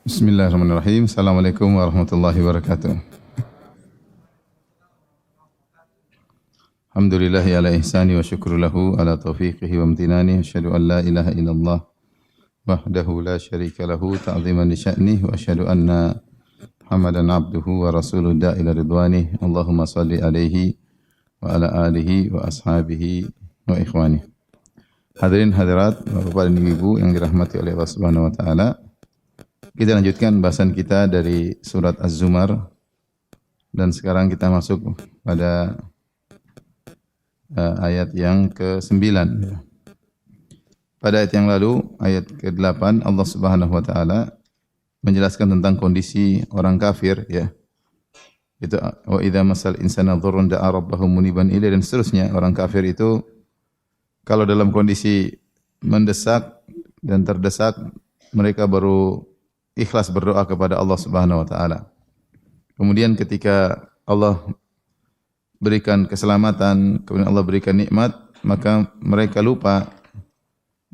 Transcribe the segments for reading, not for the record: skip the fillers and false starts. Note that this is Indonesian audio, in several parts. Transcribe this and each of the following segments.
Bismillahirrahmanirrahim. Assalamualaikum warahmatullahi wabarakatuh. Alhamdulillahi ala ihsani wa syukru lahu ala taufiqihi wa amtinani. Asyhadu an la ilaha illallah wahdahu la syarika lahu ta'ziman li sya'nih wa asyhadu anna Muhammadan abduhu wa rasuluh da'ila ridwanih. Allahumma salli alaihi wa ala alihi wa ashabihi wa ikhwani. Hadirin hadirat, Bapak dan Ibu yang dirahmati oleh Allah Subhanahu wa taala. Kita lanjutkan bahasan kita dari surat Az-Zumar dan sekarang kita masuk pada ayat yang ke-9. Pada ayat yang lalu, ayat ke-8, Allah Subhanahu wa taala menjelaskan tentang kondisi orang kafir, ya. Itu wa idza masal insana dhurrun da'a rabbahu muniban ilaihi dan seterusnya. Orang kafir itu kalau dalam kondisi mendesak dan terdesak, mereka baru ikhlas berdoa kepada Allah Subhanahu wa taala. Kemudian ketika Allah berikan keselamatan, kemudian Allah berikan nikmat, maka mereka lupa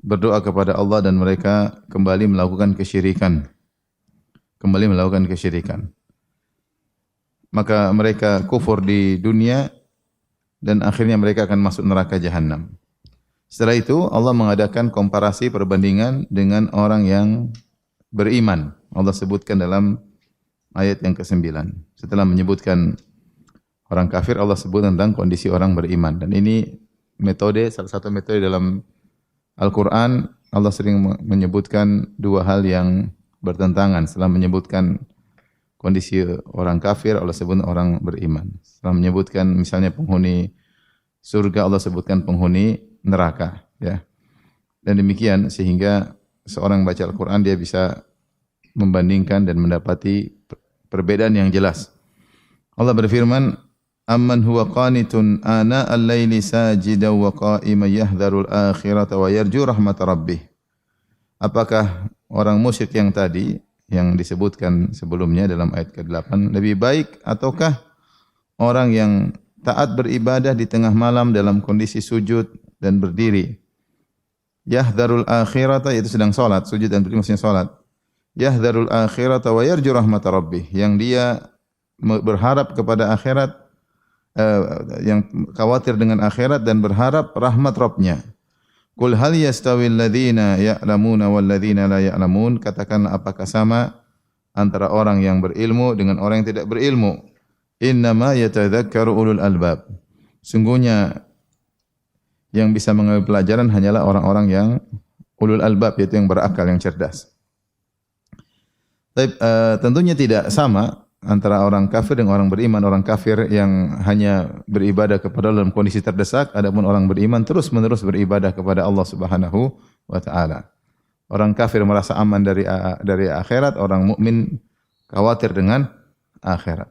berdoa kepada Allah dan mereka kembali melakukan kesyirikan. Maka mereka kufur di dunia dan akhirnya mereka akan masuk neraka jahanam. Setelah itu Allah mengadakan komparasi perbandingan dengan orang yang beriman. Allah sebutkan dalam ayat yang ke-9. Setelah menyebutkan orang kafir, Allah sebut tentang kondisi orang beriman. Dan ini salah satu metode dalam Al-Quran. Allah sering menyebutkan dua hal yang bertentangan. Setelah menyebutkan kondisi orang kafir, Allah sebut orang beriman. Setelah menyebutkan misalnya penghuni surga, Allah sebutkan penghuni neraka. Ya. Dan demikian sehingga seorang baca Al-Quran dia bisa membandingkan dan mendapati perbedaan yang jelas. Allah berfirman, "Amman huwa qanitun ana al-laili sajidan wa qa'iman yahdharul akhirata wa yarju rahmat rabbih." Apakah orang musyrik yang tadi yang disebutkan sebelumnya dalam ayat ke-8 lebih baik ataukah orang yang taat beribadah di tengah malam dalam kondisi sujud dan berdiri? Yahdharul akhirata, itu sedang salat, sujud dan berdiri maksudnya salat. Yahdharul akhirata wa yarju rahmat rabbih, yang dia berharap kepada akhirat, yang khawatir dengan akhirat dan berharap rahmat Rabbnya. Qul hal yastawil ladzina ya'lamuna wal ladzina la ya'lamun, katakanlah apakah sama antara orang yang berilmu dengan orang yang tidak berilmu? Innama yatadzakkaru ulul albab. Sungguhnya yang bisa mengambil pelajaran hanyalah orang-orang yang ulul albab, yaitu yang berakal, yang cerdas. Tapi tentunya tidak sama antara orang kafir dengan orang beriman. Orang kafir yang hanya beribadah kepada Allah dalam kondisi terdesak, adapun orang beriman terus-menerus beribadah kepada Allah Subhanahu wa taala. Orang kafir merasa aman dari akhirat, orang mukmin khawatir dengan akhirat.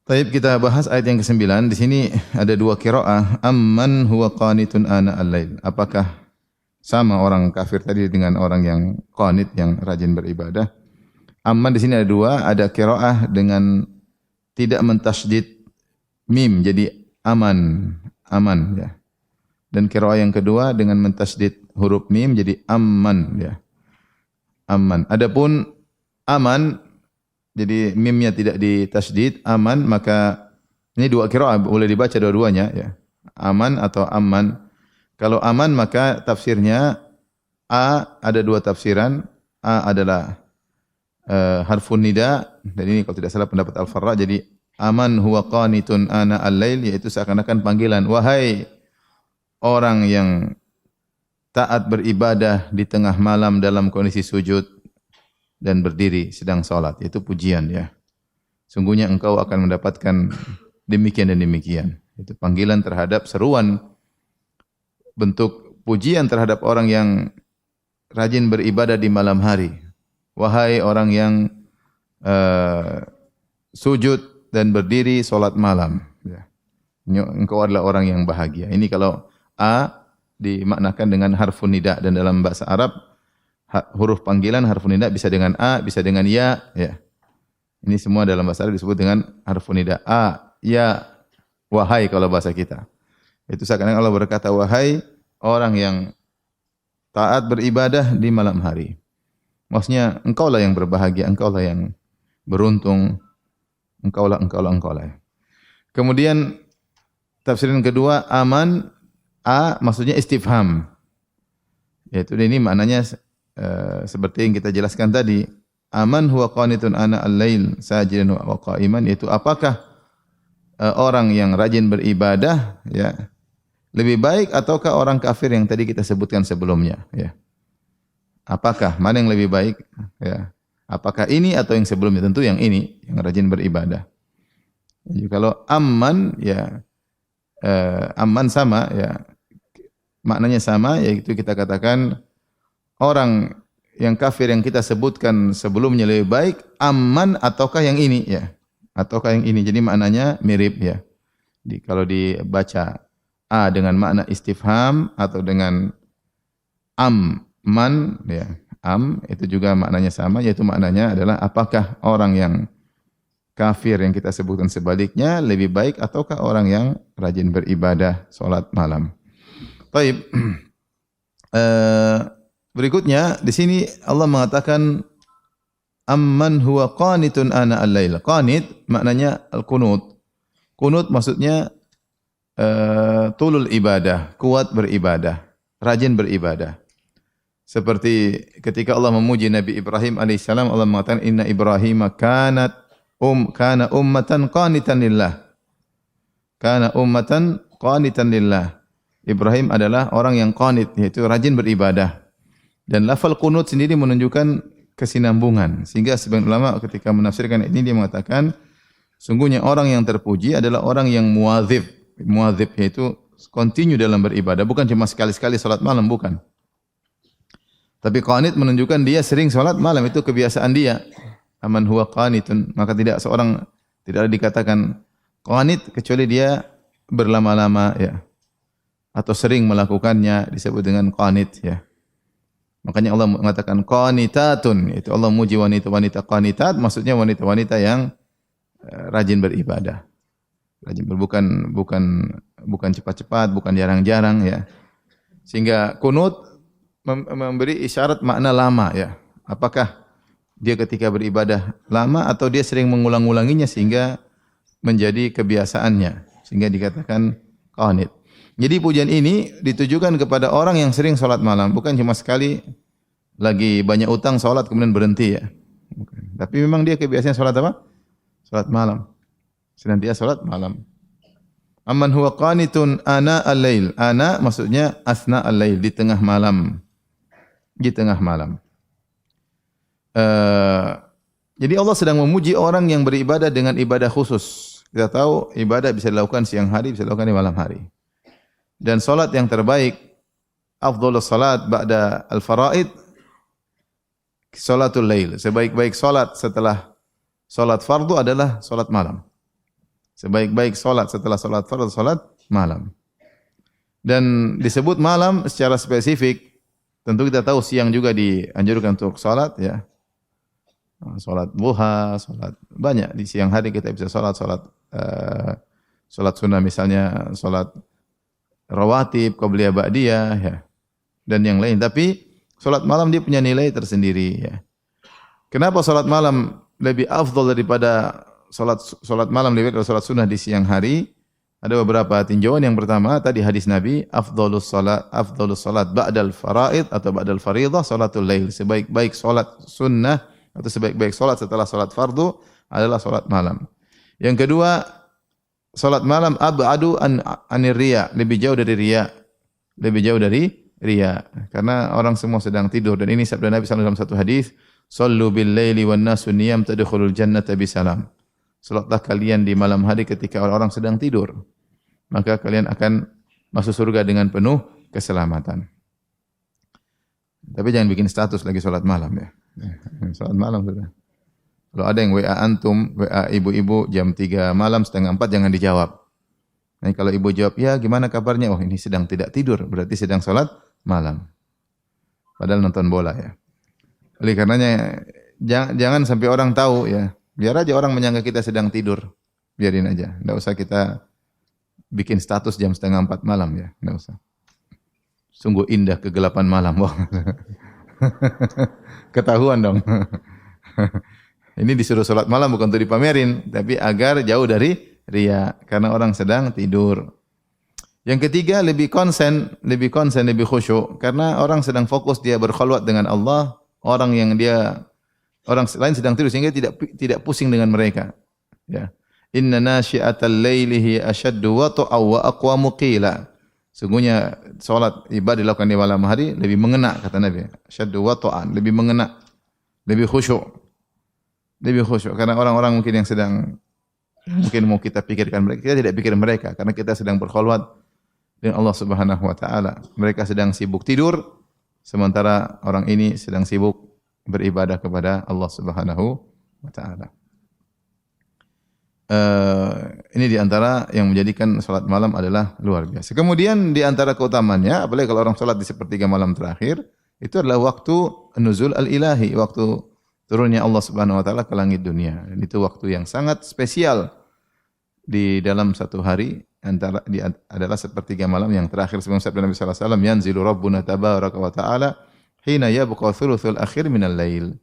Baik, kita bahas ayat yang ke-9. Di sini ada dua qiraah. Amman huwa qanitun ana al-lail. Apakah sama orang kafir tadi dengan orang yang qanit, yang rajin beribadah? Amman di sini ada dua, ada qiraah dengan tidak mentasydid mim jadi aman ya. Dan qiraah yang kedua dengan mentasydid huruf mim jadi amman ya. Aman. Adapun aman jadi mimnya tidak ditasydid, aman, maka ini dua qiraah boleh dibaca dua-duanya ya. Aman atau amman. Kalau aman maka tafsirnya ada dua tafsiran. A adalah harfun nida, dan ini kalau tidak salah pendapat Al-Farra, jadi aman huwa qanitun ana al-lail, yaitu seakan-akan panggilan, wahai orang yang taat beribadah di tengah malam dalam kondisi sujud dan berdiri sedang salat, itu pujian ya. Sungguhnya engkau akan mendapatkan demikian dan demikian. Itu panggilan terhadap seruan, bentuk pujian terhadap orang yang rajin beribadah di malam hari. Wahai orang yang sujud dan berdiri salat malam ya. Engkau adalah orang yang bahagia. Ini kalau a dimaknakan dengan harfun nida, dan dalam bahasa Arab huruf panggilan harfun nida bisa dengan a, bisa dengan ya, ya. Ini semua dalam bahasa Arab disebut dengan harfun nida. A, ya, wahai kalau bahasa kita. Itu seakan-akan Allah berkata, wahai orang yang taat beribadah di malam hari. Maksudnya engkaulah yang berbahagia, engkaulah yang beruntung, engkaulah. Kemudian tafsiran kedua, aman, maksudnya istifham. Yaitu ini maknanya seperti yang kita jelaskan tadi. Aman huwa qanitun ana al-lail sajidan wa qa'iman, yaitu apakah orang yang rajin beribadah ya lebih baik ataukah orang kafir yang tadi kita sebutkan sebelumnya ya. Apakah mana yang lebih baik ya? Apakah ini atau yang sebelumnya? Tentu yang ini, yang rajin beribadah. Jadi kalau aman ya aman sama ya maknanya sama, yaitu kita katakan orang yang kafir yang kita sebutkan sebelumnya lebih baik aman ataukah yang ini ya, ataukah yang ini. Jadi maknanya mirip ya. Kalau dibaca a dengan makna istifham atau dengan man ya, itu juga maknanya sama, yaitu maknanya adalah apakah orang yang kafir yang kita sebutkan sebaliknya lebih baik ataukah orang yang rajin beribadah salat malam. Baik. Berikutnya di sini Allah mengatakan amman huwa qanitun ana al-lail. Qanit maknanya al-qunut. Qunut maksudnya tulul ibadah, kuat beribadah, rajin beribadah. Seperti ketika Allah memuji Nabi Ibrahim alaihissalam, Allah mengatakan inna Ibrahim kana ummatan qanitan lillah. Kana ummatan qanitan lillah. Ibrahim adalah orang yang qanit, yaitu rajin beribadah. Dan lafal qunut sendiri menunjukkan kesinambungan. Sehingga sebagian ulama ketika menafsirkan ini dia mengatakan sungguhnya orang yang terpuji adalah orang yang muwadzib. Muwadzib yaitu continue dalam beribadah, bukan cuma sekali-sekali salat malam, bukan. Tapi qanit menunjukkan dia sering salat malam, itu kebiasaan dia. Aman huwa qanitun, maka tidak ada dikatakan qanit kecuali dia berlama-lama ya. Atau sering melakukannya disebut dengan qanit ya. Makanya Allah mengatakan qanitatun, itu Allah muji wanita-wanita qanitat, maksudnya wanita-wanita yang rajin beribadah. Rajin bukan cepat-cepat, bukan jarang-jarang ya. Sehingga kunut memberi isyarat makna lama ya. Apakah dia ketika beribadah lama atau dia sering mengulang-ulanginya sehingga menjadi kebiasaannya, sehingga dikatakan qanit. Jadi pujian ini ditujukan kepada orang yang sering salat malam, bukan cuma sekali lagi banyak utang salat kemudian berhenti ya. Bukan. Tapi memang dia kebiasaan salat apa? Salat malam. Senantiasa salat malam. Amman huwa qanitun ana al-lail. Ana maksudnya asna al-lail, di tengah malam. Di tengah malam. Jadi Allah sedang memuji orang yang beribadah dengan ibadah khusus. Kita tahu ibadah bisa dilakukan siang hari, bisa dilakukan di malam hari. Dan salat yang terbaik, afdhalus salat ba'da al-faraid, salatul lail. Sebaik-baik salat setelah salat fardu adalah salat malam. Sebaik-baik salat setelah salat fardu, salat malam. Dan disebut malam secara spesifik. Tentu kita tahu siang juga dianjurkan untuk salat ya. Salat duha, salat banyak di siang hari kita bisa salat sunnah misalnya salat rawatib, qabliyah, ba'diyah ya. Dan yang lain. Tapi salat malam dia punya nilai tersendiri ya. Kenapa salat malam lebih afdal daripada salat malam lebih dari salat sunnah di siang hari? Ada beberapa tinjauan. Yang pertama tadi hadis Nabi, afdhalus salat ba'dal faraid atau ba'dal fariidhah salatul lail. Sebaik-baik salat sunnah atau sebaik-baik salat setelah salat fardu adalah salat malam. Yang kedua, salat malam ab'adu anir riya, lebih jauh dari riya. Lebih jauh dari riya. Karena orang semua sedang tidur, dan ini sabda Nabi sallallahu alaihi wasallam dalam satu hadis, "Shallu bil laili wan nasu niyam tadkhulul jannata bisalam." Salatlah kalian di malam hari ketika orang-orang sedang tidur, maka kalian akan masuk surga dengan penuh keselamatan. Tapi jangan bikin status lagi salat malam ya. Salat malam sudah. Kalau ada yang WA antum, WA ibu-ibu jam 3 malam, setengah 4, jangan dijawab. Nah, kalau ibu jawab, ya gimana kabarnya? Oh, ini sedang tidak tidur, berarti sedang salat malam. Padahal nonton bola ya. Oleh karenanya, jangan sampai orang tahu ya. Biar aja orang menyangka kita sedang tidur. Biarin aja. Tidak usah kita bikin status jam setengah 4 malam ya. Tidak usah. Sungguh indah kegelapan malam. Ketahuan dong. Ini disuruh sholat malam bukan untuk dipamerin, tapi agar jauh dari riya, karena orang sedang tidur. Yang ketiga, lebih konsen, lebih khusyuk, karena orang sedang fokus dia berkhalwat dengan Allah, orang lain sedang tidur sehingga tidak pusing dengan mereka. Ya. Inna nasyi'atal laili hiya ashaddu wata'aw wa aqwamu qila. Sungguhnya salat ibadah dilakukan di malam hari lebih mengena, kata Nabi. Ashaddu wata'an, lebih mengena, lebih khusyuk. Lebih khusyuk karena orang-orang mungkin yang sedang mau kita pikirkan mereka, kita tidak pikir mereka karena kita sedang berkhalwat dengan Allah Subhanahu wa taala. Mereka sedang sibuk tidur sementara orang ini sedang sibuk beribadah kepada Allah Subhanahu wa taala. Ini di antara yang menjadikan salat malam adalah luar biasa. Kemudian di antara keutamaannya, apalagi kalau orang salat di sepertiga malam terakhir, itu adalah waktu nuzul al-ilahi, waktu turunnya Allah Subhanahu wa taala ke langit dunia. Dan itu waktu yang sangat spesial di dalam satu hari adalah sepertiga malam yang terakhir sebelum sabda Nabi sallallahu alaihi wasallam, yanzilu rabbuna tabaraka wa taala hina yabqa thuluthul akhir minal lail.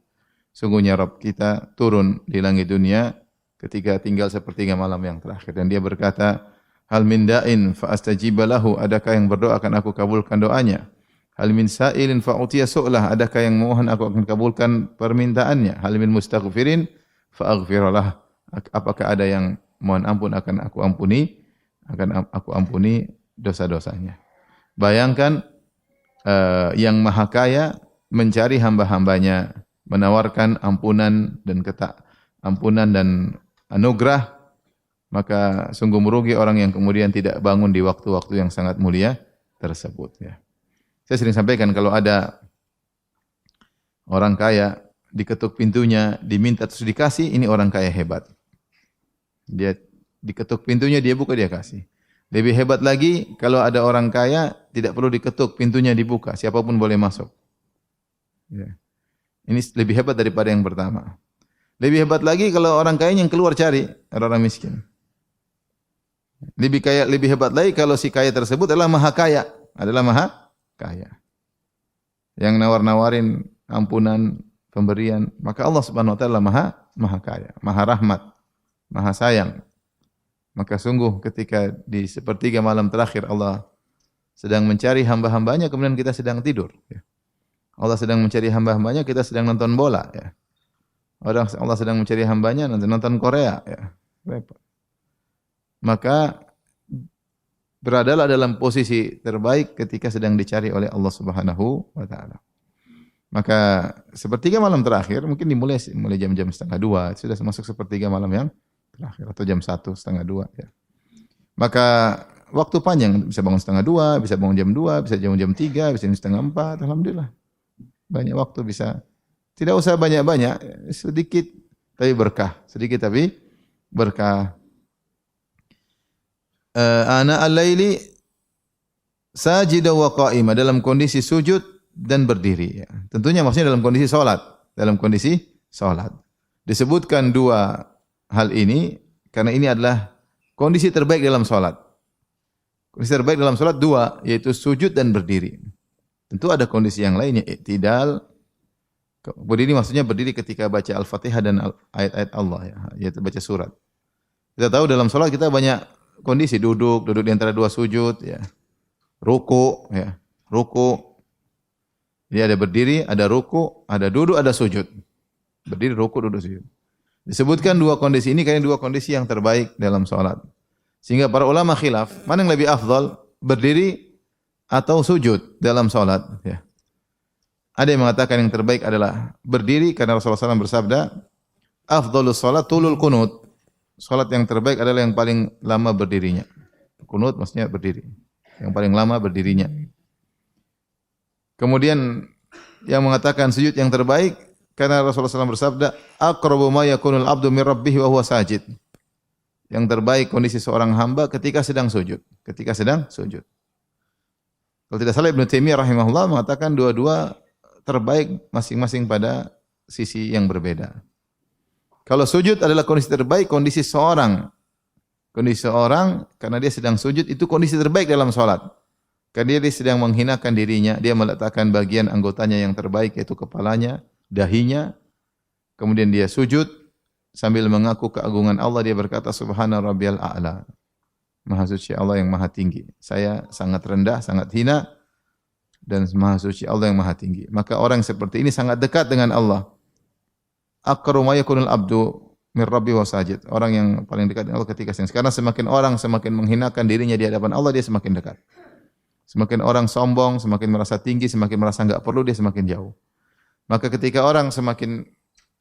Sungguhnya Rabb kita turun di langit dunia ketika tinggal sepertiga malam yang terakhir, dan dia berkata, hal min da'in fa astajiba lahu, adakah yang berdoa akan aku kabulkan doanya? Hal min sa'ilin fa utiya su'lah, adakah yang mohon aku akan kabulkan permintaannya? Hal min mustaghfirin fa aghfiralah, apakah ada yang mohon ampun akan aku ampuni dosa-dosanya. Bayangkan yang maha kaya mencari hamba-hambanya, menawarkan ampunan dan anugerah, maka sungguh merugi orang yang kemudian tidak bangun di waktu-waktu yang sangat mulia tersebut. Ya. Saya sering sampaikan kalau ada orang kaya diketuk pintunya, diminta terus dikasih, ini orang kaya hebat. Dia diketuk pintunya, dia buka, dia kasih. Lebih hebat lagi kalau ada orang kaya tidak perlu diketuk, pintunya dibuka, siapapun boleh masuk. Ya. Ini lebih hebat daripada yang pertama. Lebih hebat lagi kalau orang kaya yang keluar cari orang miskin. Lebih hebat lagi kalau si kaya tersebut adalah maha kaya, yang nawar-nawarin ampunan, pemberian, maka Allah Subhanahu wa taala maha kaya, maha rahmat, maha sayang. Maka sungguh ketika di sepertiga malam terakhir Allah sedang mencari hamba-hambanya, kemudian kita sedang tidur. Allah sedang mencari hamba-hambanya, kita sedang nonton bola. Allah sedang mencari hambanya, nonton Korea. Repot. Maka beradalah dalam posisi terbaik ketika sedang dicari oleh Allah Subhanahu wa taala. Maka sepertiga malam terakhir mungkin dimulai jam-jam 1:30, sudah masuk sepertiga malam yang terakhir, atau jam 1, 1:30 ya. Maka waktu panjang, bisa bangun 1:30, bisa bangun jam 2, bisa jam 3, bisa jam 3:30, alhamdulillah. Banyak waktu bisa. Tidak usah banyak-banyak, sedikit tapi berkah, Ana al-laili sajida wa qa'ima, dalam kondisi sujud dan berdiri. Ya. Tentunya maksudnya dalam kondisi salat. Disebutkan dua hal ini karena ini adalah kondisi terbaik dalam salat. Kondisi terbaik dalam salat dua, yaitu sujud dan berdiri. Tentu ada kondisi yang lainnya, i'tidal. Berdiri maksudnya berdiri ketika baca Al-Fatihah dan ayat-ayat Allah, yaitu baca surat. Kita tahu dalam salat kita banyak kondisi, duduk di antara dua sujud, ruku. Jadi ada berdiri, ada ruku, ada duduk, ada sujud. Berdiri, ruku, duduk, sujud. Disebutkan dua kondisi ini karena dua kondisi yang terbaik dalam salat. Sehingga para ulama khilaf, mana yang lebih afdal, berdiri atau sujud dalam salat. Ada yang mengatakan yang terbaik adalah berdiri karena Rasulullah SAW bersabda, afdhalus salat tulul qunut. Salat yang terbaik adalah yang paling lama berdirinya. Qunut maksudnya berdiri. Yang paling lama berdirinya. Kemudian yang mengatakan sujud yang terbaik karena Rasulullah SAW bersabda, aqrabu ma yakunul abdu min rabbih wa huwa sajid. Yang terbaik kondisi seorang hamba ketika sedang sujud. Kalau tidak salah Ibnu Taimiyah rahimahullah mengatakan dua-dua terbaik masing-masing pada sisi yang berbeda. Kalau sujud adalah kondisi terbaik, kondisi seorang karena dia sedang sujud itu kondisi terbaik dalam salat. Karena dia sedang menghinakan dirinya, dia meletakkan bagian anggotanya yang terbaik yaitu kepalanya, dahinya, kemudian dia sujud sambil mengaku keagungan Allah, dia berkata subhana rabbiyal a'la. Maha suci Allah yang maha tinggi. Saya sangat rendah, sangat hina, dan maha suci Allah yang maha tinggi. Maka orang seperti ini sangat dekat dengan Allah. Aqrabu ma yakunul abdu min rabbi wa sajid. Orang yang paling dekat dengan Allah ketika sedang. Karena semakin orang semakin menghinakan dirinya di hadapan Allah, dia semakin dekat. Semakin orang sombong, semakin merasa tinggi, semakin merasa enggak perlu, dia semakin jauh. Maka ketika orang semakin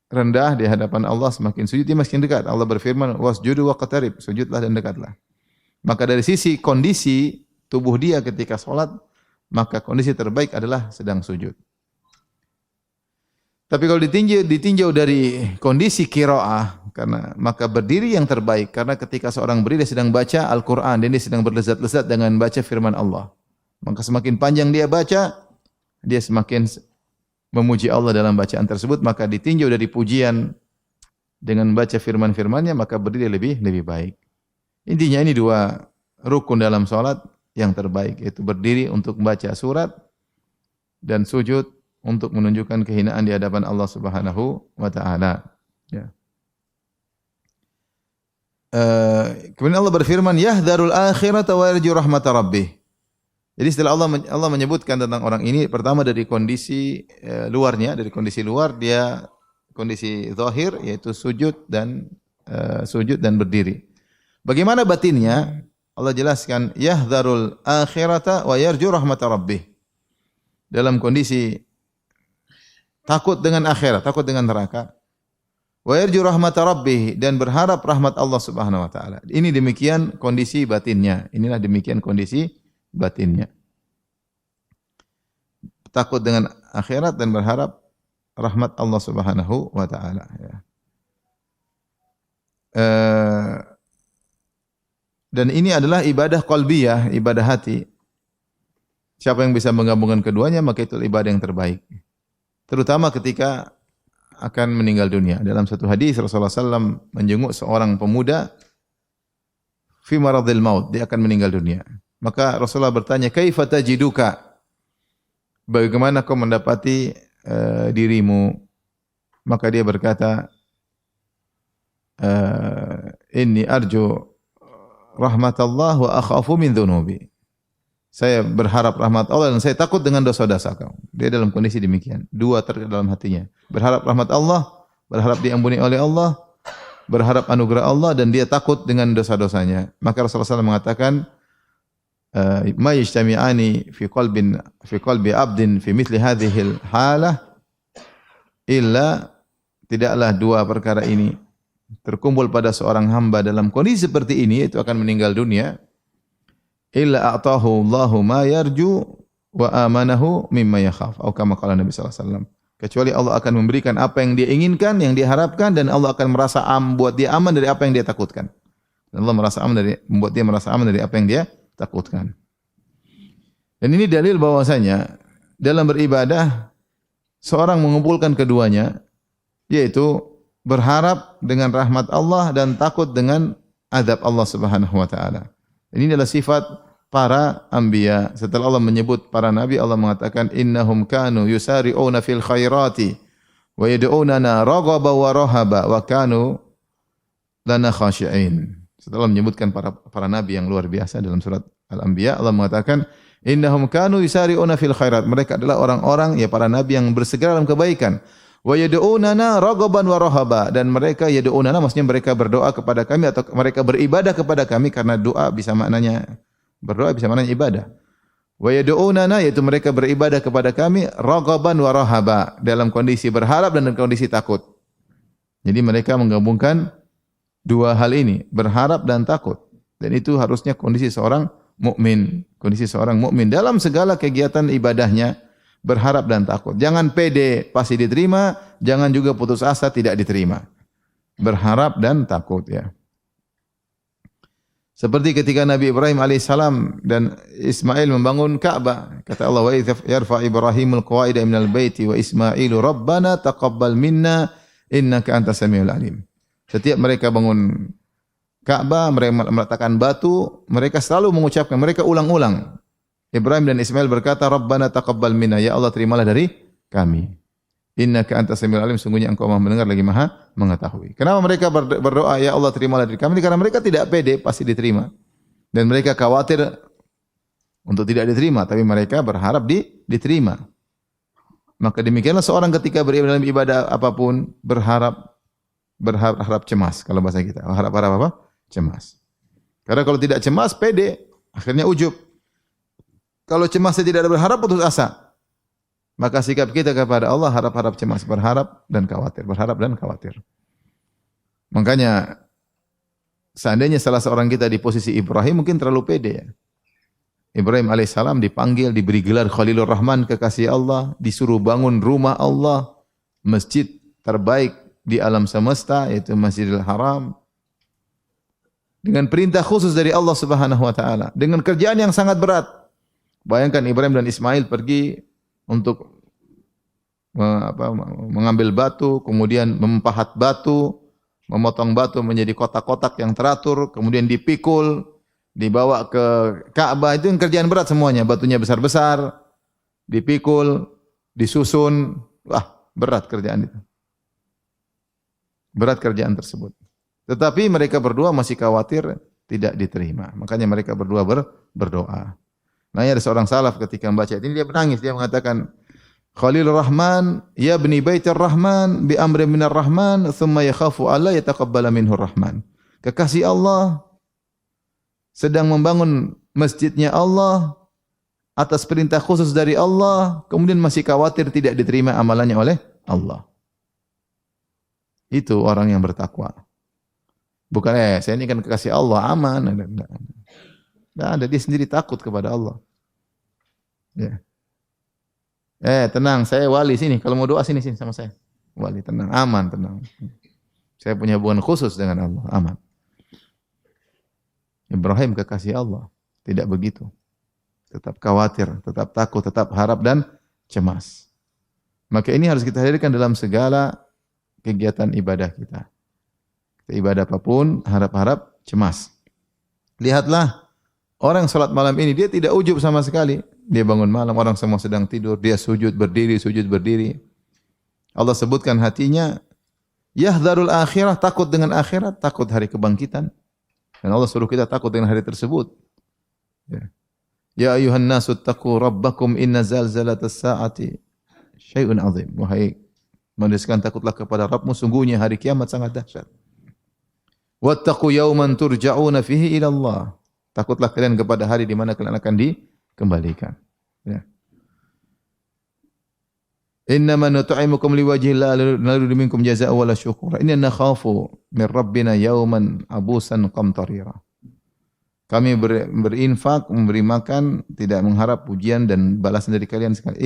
rendah di hadapan Allah, semakin sujud, dia semakin dekat. Allah berfirman, wasjudu waqtarib, sujudlah dan dekatlah. Maka dari sisi kondisi tubuh dia ketika salat, maka kondisi terbaik adalah sedang sujud. Tapi kalau ditinjau dari kondisi qiraah, karena maka berdiri yang terbaik, karena ketika seorang berdiri dia sedang baca Al-Qur'an dan dia sedang berlezat-lezat dengan baca firman Allah. Maka semakin panjang dia baca, dia semakin memuji Allah dalam bacaan tersebut, maka ditinjau dari pujian dengan baca firman-firmannya, maka berdiri lebih baik. Intinya ini dua rukun dalam salat yang terbaik, yaitu berdiri untuk membaca surat dan sujud untuk menunjukkan kehinaan di hadapan Allah Subhanahu wa taala. Ya. Kemudian Allah berfirman, yahdharul akhirata wa yarju rahmata rabbih. Jadi setelah Allah menyebutkan tentang orang ini, pertama dari kondisi luarnya, dari kondisi luar dia kondisi zahir yaitu sujud dan berdiri. Bagaimana batinnya? Allah jelaskan, yahdharul akhirata wa yarju rahmata rabbih. Dalam kondisi takut dengan akhirat, takut dengan neraka. Wa yarju rahmata rabbih, dan berharap rahmat Allah Subhanahu wa taala. Ini demikian kondisi batinnya. Inilah demikian kondisi batinnya. Takut dengan akhirat dan berharap rahmat Allah Subhanahu wa taala, ya. Dan ini adalah ibadah qalbiyah, ibadah hati. Siapa yang bisa menggabungkan keduanya, maka itu ibadah yang terbaik. Terutama ketika akan meninggal dunia. Dalam satu hadis Rasulullah SAW menjenguk seorang pemuda fi maradil maut, dia akan meninggal dunia. Maka Rasulullah bertanya, "Kaifa tajiduka?" Bagaimana kau mendapati dirimu? Maka dia berkata, "Inni arju rahmatullah wa akhafu min dhunubi." Saya berharap rahmat Allah dan saya takut dengan dosa-dosa kau. Dia dalam kondisi demikian. Dua dalam hatinya. Berharap rahmat Allah, berharap diampuni oleh Allah, berharap anugerah Allah, dan dia takut dengan dosa-dosanya. Maka Rasulullah SAW mengatakan, ma yajtami'ani fi qalbi abdin fi mithli hadhil halah illa, tidaklah dua perkara ini terkumpul pada seorang hamba dalam kondisi seperti ini, itu akan meninggal dunia, illa a'tahu Allahu ma yarju wa amanahu mimma yakhaf, atau kama qala Nabi sallallahu alaihi wasallam. Kecuali Allah akan memberikan apa yang dia inginkan, yang dia harapkan, dan Allah akan merasa buat dia aman dari apa yang dia takutkan. Dan Allah membuat dia merasa aman dari apa yang dia takutkan. Dan ini dalil bahwasanya dalam beribadah seorang mengumpulkan keduanya, yaitu berharap dengan rahmat Allah dan takut dengan azab Allah Subhanahu wa taala. Ini adalah sifat para anbiya. Setelah Allah menyebut para nabi, Allah mengatakan innahum kanu yusari'una fil khairati wa yad'unana raghaba wa rahaba wa kanu lana khashi'in. Setelah menyebutkan para nabi yang luar biasa dalam surat Al-Anbiya, Allah mengatakan innahum kanu yusari'una fil khairat. Mereka adalah orang-orang, ya para nabi, yang bersegera dalam kebaikan. Wa yad'unana raghaban wa rahaba, dan mereka yad'unana maksudnya mereka berdoa kepada kami atau mereka beribadah kepada kami, karena doa bisa maknanya berdoa, bisa maknanya ibadah. Wa yad'unana, yaitu mereka beribadah kepada kami raghaban wa rahaba, dalam kondisi berharap dan dalam kondisi takut. Jadi mereka menggabungkan dua hal ini, berharap dan takut. Dan itu harusnya kondisi seorang mukmin, kondisi seorang mukmin dalam segala kegiatan ibadahnya, berharap dan takut. Jangan pede pasti diterima, jangan juga putus asa tidak diterima. Berharap dan takut, ya. Seperti ketika Nabi Ibrahim alaihissalam dan Ismail membangun Ka'bah, kata Allah, wa idh yarfa Ibrahimul qawaida minal baiti wa Ismailu rabbana taqabbal minna innaka antas samiul alim. Setiap mereka bangun Ka'bah, mereka meletakkan batu, mereka selalu mengucapkan, mereka ulang-ulang, Ibrahim dan Ismail berkata, Rabbana taqabbal minna, ya Allah terimalah dari kami. Innaka antas samiul alim, sungguhnya engkau Maha mendengar lagi Maha mengetahui. Kenapa mereka berdoa, ya Allah terimalah dari kami? Karena mereka tidak pede pasti diterima. Dan mereka khawatir untuk tidak diterima, tapi mereka berharap diterima. Maka demikianlah seorang ketika beribadah dalam ibadah apapun berharap cemas, kalau bahasa kita. Harap apa? Cemas. Karena kalau tidak cemas, pede, akhirnya ujub. Kalau cemas tidak ada berharap, putus asa. Maka sikap kita kepada Allah harap-harap cemas, berharap dan khawatir. Makanya seandainya salah seorang kita di posisi Ibrahim mungkin terlalu pede ya. Ibrahim alaihissalam dipanggil, diberi gelar Khalilur Rahman, kekasih Allah, disuruh bangun rumah Allah, masjid terbaik di alam semesta yaitu Masjidil Haram. Dengan perintah khusus dari Allah Subhanahu wa taala, dengan kerjaan yang sangat berat. Bayangkan Ibrahim dan Ismail pergi untuk mengambil batu, kemudian mempahat batu, memotong batu menjadi kotak-kotak yang teratur, kemudian dipikul, dibawa ke Ka'bah. Itu yang kerjaan berat semuanya. Batunya besar-besar, dipikul, disusun. Wah, berat kerjaan itu. Berat kerjaan tersebut. Tetapi mereka berdua masih khawatir tidak diterima. Makanya mereka berdua berdoa. Nah, ada seorang salaf ketika membaca ini dia menangis, dia mengatakan, Khalilur Rahman, ya bani baitir Rahman, bi amri minar Rahman, thumma yakhafu alla yataqabbala minhur Rahman. Kekasih Allah sedang membangun masjidnya Allah atas perintah khusus dari Allah, kemudian masih khawatir tidak diterima amalannya oleh Allah. Itu orang yang bertakwa. Bukan saya ini kan kekasih Allah, aman. Tidak ada, dia sendiri takut kepada Allah. Ya. Tenang, saya wali sini. Kalau mau doa sini sama saya. Wali, tenang, aman, tenang. Saya punya hubungan khusus dengan Allah, aman. Ibrahim kekasih Allah, tidak begitu. Tetap khawatir, tetap takut, tetap harap dan cemas. Maka ini harus kita hadirkan dalam segala kegiatan ibadah kita. Ibadah apapun, harap-harap cemas. Lihatlah orang salat malam ini, dia tidak ujub sama sekali. Dia bangun malam, orang semua sedang tidur, dia sujud berdiri. Allah sebutkan hatinya, yahdharul akhirah, takut dengan akhirat, takut hari kebangkitan. Dan Allah suruh kita takut dengan hari tersebut. Ya ayuhan nasu taqu rabbakum inna zalzalatas saati syai'un azim. Wahai manusia, takutlah kepada Rabbmu, sungguhnya hari kiamat sangat dahsyat. Wattaqu yawman turja'una fihi ila Allah. Takutlah kalian kepada hari di mana kalian akan dikembalikan. Ya. Innama nut'imukum liwajhillah la nuridu minkum jazaa'an wala syukura. Inna nakhafu min rabbina yawman abusan qamtarira. Kami berinfak, memberi makan, tidak mengharap pujian dan balasan dari kalian sekali.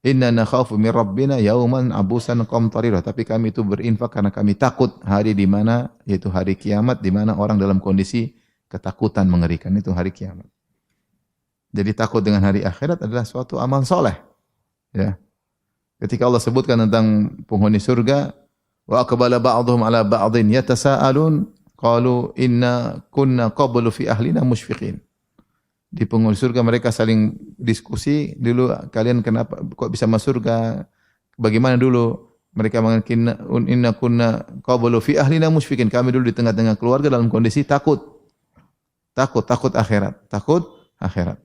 Inna nakhafu min rabbina yawman abusan qamtarira. Tapi kami itu berinfak karena kami takut hari di mana, yaitu hari kiamat, di mana orang dalam kondisi ketakutan mengerikan, itu hari kiamat. Jadi takut dengan hari akhirat adalah suatu amal soleh. Ya. Ketika Allah sebutkan tentang penghuni surga, wa aqbala ba'dhum ala ba'dhin yatasaalun qalu inna kunna qablu fi ahlina musyfiqin. Di penghuni surga mereka saling diskusi, dulu kalian kenapa kok bisa masuk surga? Bagaimana dulu? Mereka mengatakan inna kunna qablu fi ahlina musyfiqin. Kami dulu di tengah-tengah keluarga dalam kondisi takut akhirat.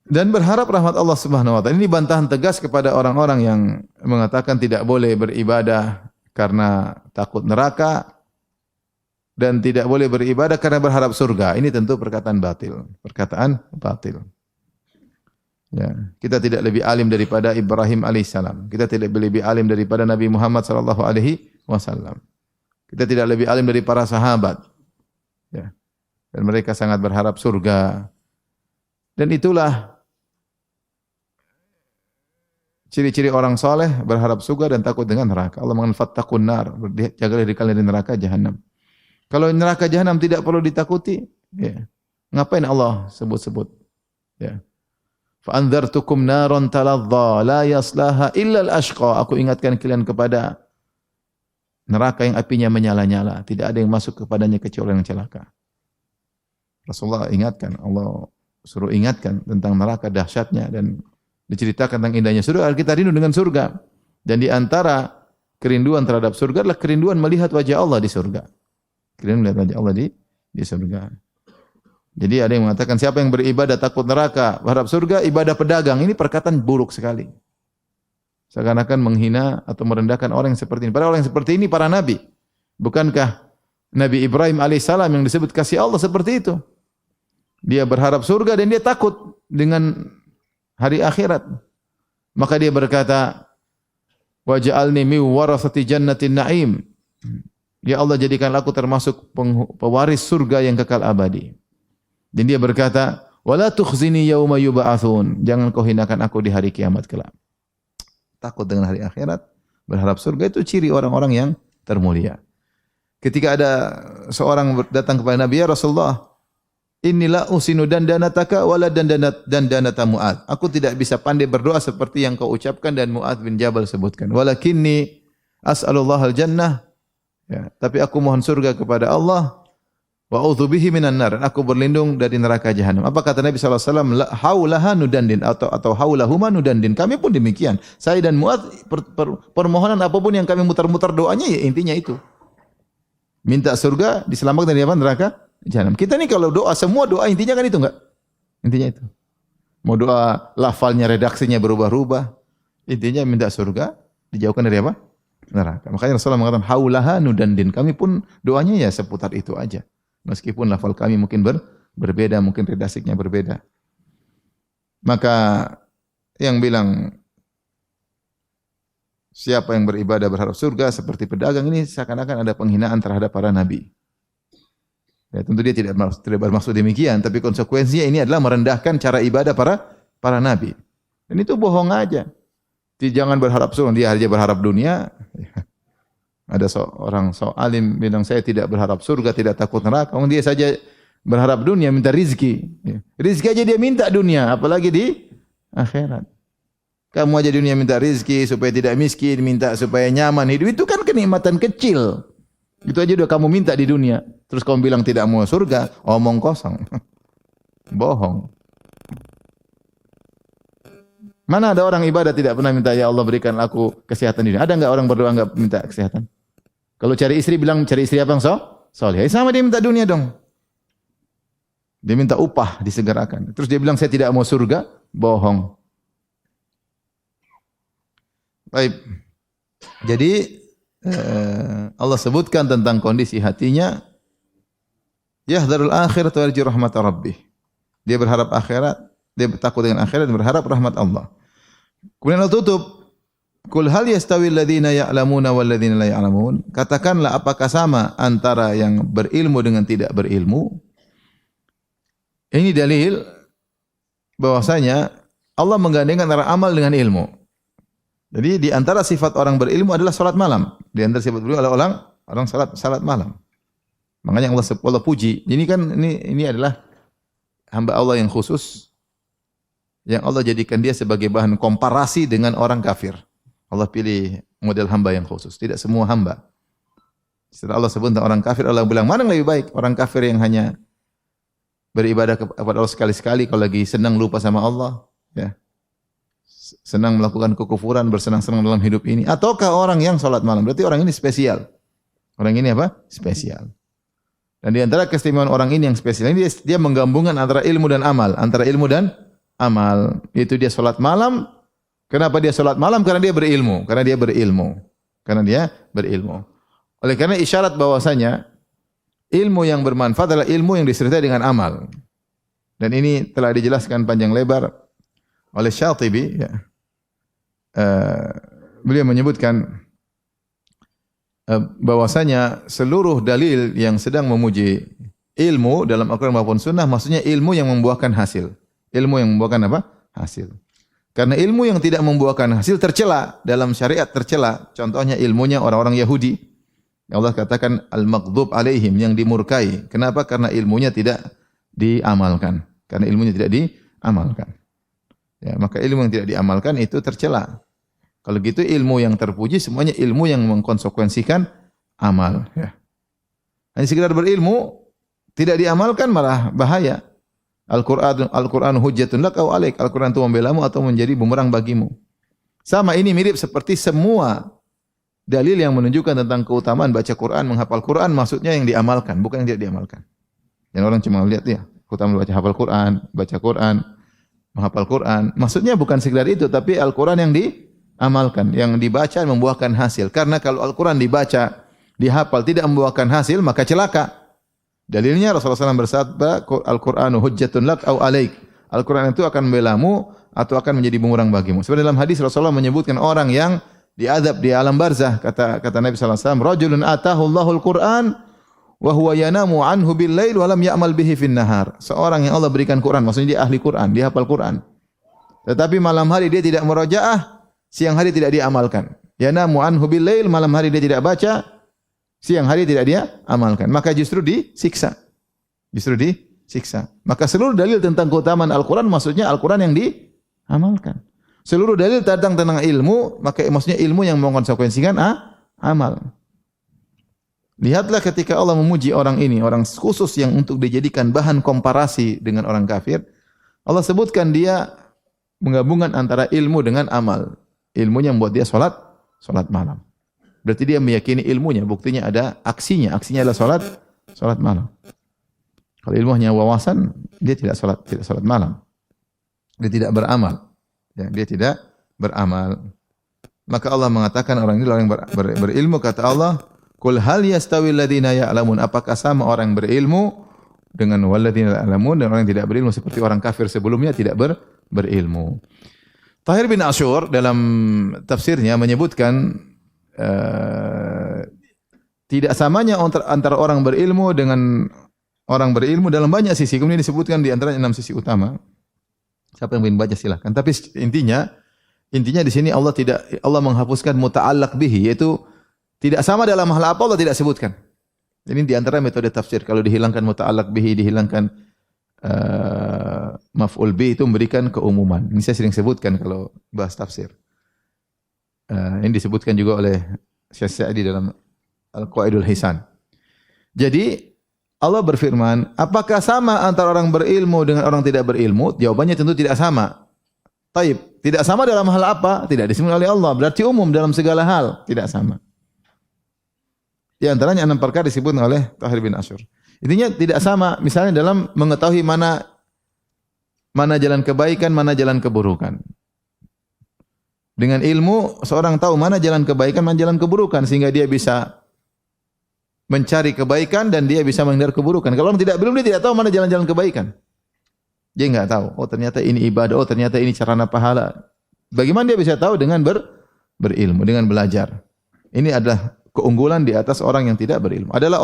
Dan berharap rahmat Allah Subhanahu wa taala. Ini bantahan tegas kepada orang-orang yang mengatakan tidak boleh beribadah karena takut neraka dan tidak boleh beribadah karena berharap surga. Ini tentu perkataan batil. Ya, kita tidak lebih alim daripada Ibrahim alaihissalam. Kita tidak lebih alim daripada Nabi Muhammad sallallahu alaihi wasallam. Kita tidak lebih alim dari para sahabat. Ya. Dan mereka sangat berharap surga. Dan itulah ciri-ciri orang soleh, berharap surga dan takut dengan neraka. Allah mengatakan fattaqun nar, jagalah diri kalian dari neraka jahanam. Kalau neraka jahanam tidak perlu ditakuti, ya. Ngapain Allah sebut-sebut? Ya. Fa anzartukum naran taladza la yaslaha illa al-ashqa. Aku ingatkan kalian kepada neraka yang apinya menyala-nyala, tidak ada yang masuk kepadanya kecuali yang celaka. Rasulullah ingatkan, Allah suruh ingatkan tentang neraka dahsyatnya dan diceritakan tentang indahnya surga. Kita rindu dengan surga. Dan di antara kerinduan terhadap surga adalah kerinduan melihat wajah Allah di surga. Kerinduan melihat wajah Allah di surga. Jadi ada yang mengatakan siapa yang beribadah takut neraka, berharap surga, ibadah pedagang. Ini perkataan buruk sekali. Seakan-akan menghina atau merendahkan orang yang seperti ini. Padahal orang yang seperti ini para nabi. Bukankah Nabi Ibrahim alaihissalam yang disebut kasih Allah seperti itu? Dia berharap surga dan dia takut dengan hari akhirat. Maka dia berkata, waj'alni min warasati jannatin na'im. Ya Allah, jadikanlah aku termasuk pewaris surga yang kekal abadi. Dan dia berkata, wala tukhzini yauma yub'atsun. Jangan kau hinakan aku di hari kiamat kelak. Takut dengan hari akhirat, berharap surga, itu ciri orang-orang yang termulia. Ketika ada seorang datang kepada Nabi, ya Rasulullah, inilah usinu dandanataka wala dandanata Mu'adz. Aku tidak bisa pandai berdoa seperti yang kau ucapkan dan Mu'adz bin Jabal sebutkan. Walakinni as'alullahal jannah. Ya, tapi aku mohon surga kepada Allah. Wa a'udzubihi minan nar. Aku berlindung dari neraka jahanam. Apa kata Nabi sallallahu alaihi wasallam? Haulaha nudandin atau haulahuma nudandin. Kami pun demikian. Saya dan Mu'adz permohonan apapun yang kami mutar-mutar doanya, ya intinya itu. Minta surga, diselamatkan dari apa? Neraka jahanam. Kita nih kalau doa, semua doa intinya kan itu enggak? Intinya itu. Mau doa lafalnya, redaksinya berubah-ubah. Intinya minta surga, dijauhkan dari apa? Neraka. Makanya Rasulullah mengatakan haulaha nudandin. Kami pun doanya ya seputar itu aja. Meskipun lafal kami mungkin berbeda, mungkin redaksinya berbeda. Maka yang bilang siapa yang beribadah berharap surga seperti pedagang, ini seakan-akan ada penghinaan terhadap para nabi. Ya, tentu dia tidak bermaksud demikian, tapi konsekuensinya ini adalah merendahkan cara ibadah para nabi. Dan itu bohong aja. Jangan berharap surga, dia aja berharap dunia. Ada seorang alim bilang, saya tidak berharap surga, tidak takut neraka. Dia saja berharap dunia, minta rizki. Rizki aja dia minta dunia, apalagi di akhirat. Kamu aja dunia minta rizki supaya tidak miskin, minta supaya nyaman hidup. Itu kan kenikmatan kecil. Itu aja udah kamu minta di dunia. Terus kamu bilang tidak mau surga, omong kosong. Bohong. Mana ada orang ibadah tidak pernah minta, ya Allah berikan aku kesehatan di dunia. Ada enggak orang berdoa enggak minta kesehatan? Kalau cari istri bilang cari istri apa yang soleh. Sama dia minta dunia dong. Dia minta upah disegerakan. Terus dia bilang saya tidak mau surga, bohong. Baik. Jadi Allah sebutkan tentang kondisi hatinya, yahdharul akhirat wa yarju rahmat rabbih. Dia berharap akhirat, dia takut dengan akhirat dan berharap rahmat Allah. Kemudian Allah tutup, Qul hal yastawi alladhina ya'lamuna wal ladzina la ya'lamun. Katakanlah apakah sama antara yang berilmu dengan tidak berilmu? Ini dalil bahwasanya Allah menggandengkan antara amal dengan ilmu. Jadi di antara sifat orang berilmu adalah salat malam. Di antara sifat berilmu adalah orang salat malam. Makanya Allah puji. Ini adalah hamba Allah yang khusus, yang Allah jadikan dia sebagai bahan komparasi dengan orang kafir. Allah pilih model hamba yang khusus, tidak semua hamba. Setelah Allah sebut tentang orang kafir, Allah bilang mana yang lebih baik? Orang kafir yang hanya beribadah kepada Allah sekali-sekali kalau lagi senang lupa sama Allah, ya. Senang melakukan kekufuran, bersenang-senang dalam hidup ini, ataukah orang yang salat malam? Berarti orang ini spesial. Orang ini apa? Spesial. Dan di antara keistimewaan orang ini yang spesial ini, dia menggabungkan antara ilmu dan amal, Itu dia salat malam. Kenapa dia salat malam? Karena dia berilmu. Oleh karena isyarat bahwasanya ilmu yang bermanfaat adalah ilmu yang disertai dengan amal. Dan ini telah dijelaskan panjang lebar oleh Syatibi. Ya. Beliau menyebutkan bahwasanya seluruh dalil yang sedang memuji ilmu dalam Al-Quran maupun Sunnah, maksudnya ilmu yang membuahkan hasil. Ilmu yang membuahkan apa? Hasil. Karena ilmu yang tidak membuahkan hasil tercela, dalam syariat tercela. Contohnya ilmunya orang-orang Yahudi. Allah katakan al-maghdub alaihim, yang dimurkai. Kenapa? Karena ilmunya tidak diamalkan. Ya, maka ilmu yang tidak diamalkan itu tercela. Kalau gitu ilmu yang terpuji semuanya ilmu yang mengkonsekuensikan amal. Ya. Hanya sekedar berilmu, tidak diamalkan malah bahaya. Al-Qur'an hujjatun lak au alaik. Al-Qur'an itu membelamu atau menjadi bumerang bagimu. Sama, ini mirip seperti semua dalil yang menunjukkan tentang keutamaan baca Quran, menghafal Quran, maksudnya yang diamalkan, bukan yang tidak diamalkan. Yang orang cuma lihat ya, keutamaan hafal Quran, baca Quran, menghafal Quran. Maksudnya bukan sekedar itu, tapi Al-Quran yang diamalkan, yang dibaca membuahkan hasil. Karena kalau Al-Quran dibaca, dihafal, tidak membuahkan hasil, maka celaka. Dalilnya Rasulullah SAW bersabda, Al-Qur'anu hujjatun lak au alaik. Al-Quran itu akan membelamu atau akan menjadi bumerang bagimu. Sebenarnya dalam hadis Rasulullah menyebutkan orang yang diadab di alam barzah. Kata Nabi SAW, rajulun atahu Allahul Qur'an wa huwa yanamu anhu bil lail wa lam ya'mal bihi fin nahar. Seorang yang Allah berikan Quran, maksudnya dia ahli Quran, dia hafal Quran. Tetapi malam hari dia tidak murajaah, siang hari tidak diamalkan. Yanamu anhu bil lail, malam hari dia tidak baca, siang hari tidak dia amalkan. Maka justru disiksa. Justru disiksa. Maka seluruh dalil tentang keutamaan Al-Quran, maksudnya Al-Quran yang diamalkan. Seluruh dalil tentang ilmu, maka maksudnya ilmu yang mengkonsekuensikan amal. Lihatlah ketika Allah memuji orang ini, orang khusus yang untuk dijadikan bahan komparasi dengan orang kafir, Allah sebutkan dia menggabungkan antara ilmu dengan amal. Ilmunya membuat dia salat malam. Berarti dia meyakini ilmunya, buktinya ada aksinya. Aksinya adalah salat malam. Kalau ilmu hanya wawasan, dia tidak salat malam. Dia tidak beramal. Ya, dia tidak beramal. Maka Allah mengatakan orang ini orang yang berilmu, kata Allah, qul hal yastawil ladzina ya'lamun, apakah sama orang yang berilmu dengan walladzina la ya'lamun, dan orang yang tidak berilmu seperti orang kafir sebelumnya tidak berilmu. Tahir bin Asyur dalam tafsirnya menyebutkan tidak samanya antara orang berilmu dengan orang berilmu dalam banyak sisi. Kemudian disebutkan di antaranya 6 sisi utama. Siapa yang ingin baca silakan. Tapi intinya di sini Allah menghapuskan muta'allaq bihi, yaitu tidak sama dalam hal apa Allah tidak sebutkan. Ini di antara metode tafsir. Kalau dihilangkan muta'allaq bihi, dihilangkan maf'ul bihi, itu memberikan keumuman. Ini saya sering sebutkan kalau bahas tafsir. Ini disebutkan juga oleh Syekh Sa'di dalam Al-Qawaidul Hisan. Jadi Allah berfirman, apakah sama antara orang berilmu dengan orang tidak berilmu? Jawabannya tentu tidak sama. Taib, tidak sama dalam hal apa? Tidak disebutkan oleh Allah. Berarti umum dalam segala hal, tidak sama. Di antaranya 6 perkara disebutkan oleh Tahir bin Asyur. Intinya tidak sama, misalnya dalam mengetahui mana jalan kebaikan, mana jalan keburukan. Dengan ilmu, seorang tahu mana jalan kebaikan, mana jalan keburukan, sehingga dia bisa mencari kebaikan dan dia bisa menghindar keburukan. Kalau orang tidak berilmu, dia tidak tahu mana jalan-jalan kebaikan. Dia enggak tahu. Oh, ternyata ini ibadah. Oh, ternyata ini sarana pahala. Bagaimana dia bisa tahu? Dengan berilmu, dengan belajar. Ini adalah keunggulan di atas orang yang tidak berilmu. Ada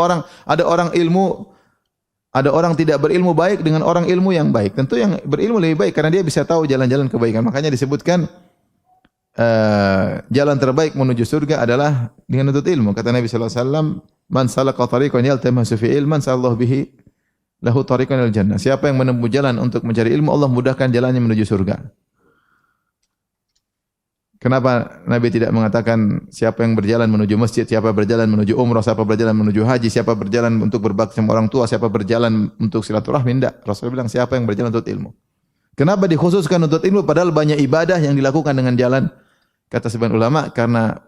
orang tidak berilmu baik dengan orang ilmu yang baik. Tentu yang berilmu lebih baik karena dia bisa tahu jalan-jalan kebaikan. Makanya disebutkan jalan terbaik menuju surga adalah dengan menuntut ilmu. Kata Nabi sallallahu alaihi wasallam, man salaka tariqan yaltamisu fi ilman sallallahu bihi lahu tariqan ilal jannah. Siapa yang menempuh jalan untuk mencari ilmu, Allah mudahkan jalannya menuju surga. Kenapa Nabi tidak mengatakan siapa yang berjalan menuju masjid, siapa berjalan menuju umrah, siapa berjalan menuju haji, siapa berjalan untuk berbakti sama orang tua, siapa berjalan untuk silaturahmi? Tidak. Rasulullah bilang siapa yang berjalan untuk ilmu. Kenapa dikhususkan untuk ilmu padahal banyak ibadah yang dilakukan dengan jalan? Kata sebagian ulama, karena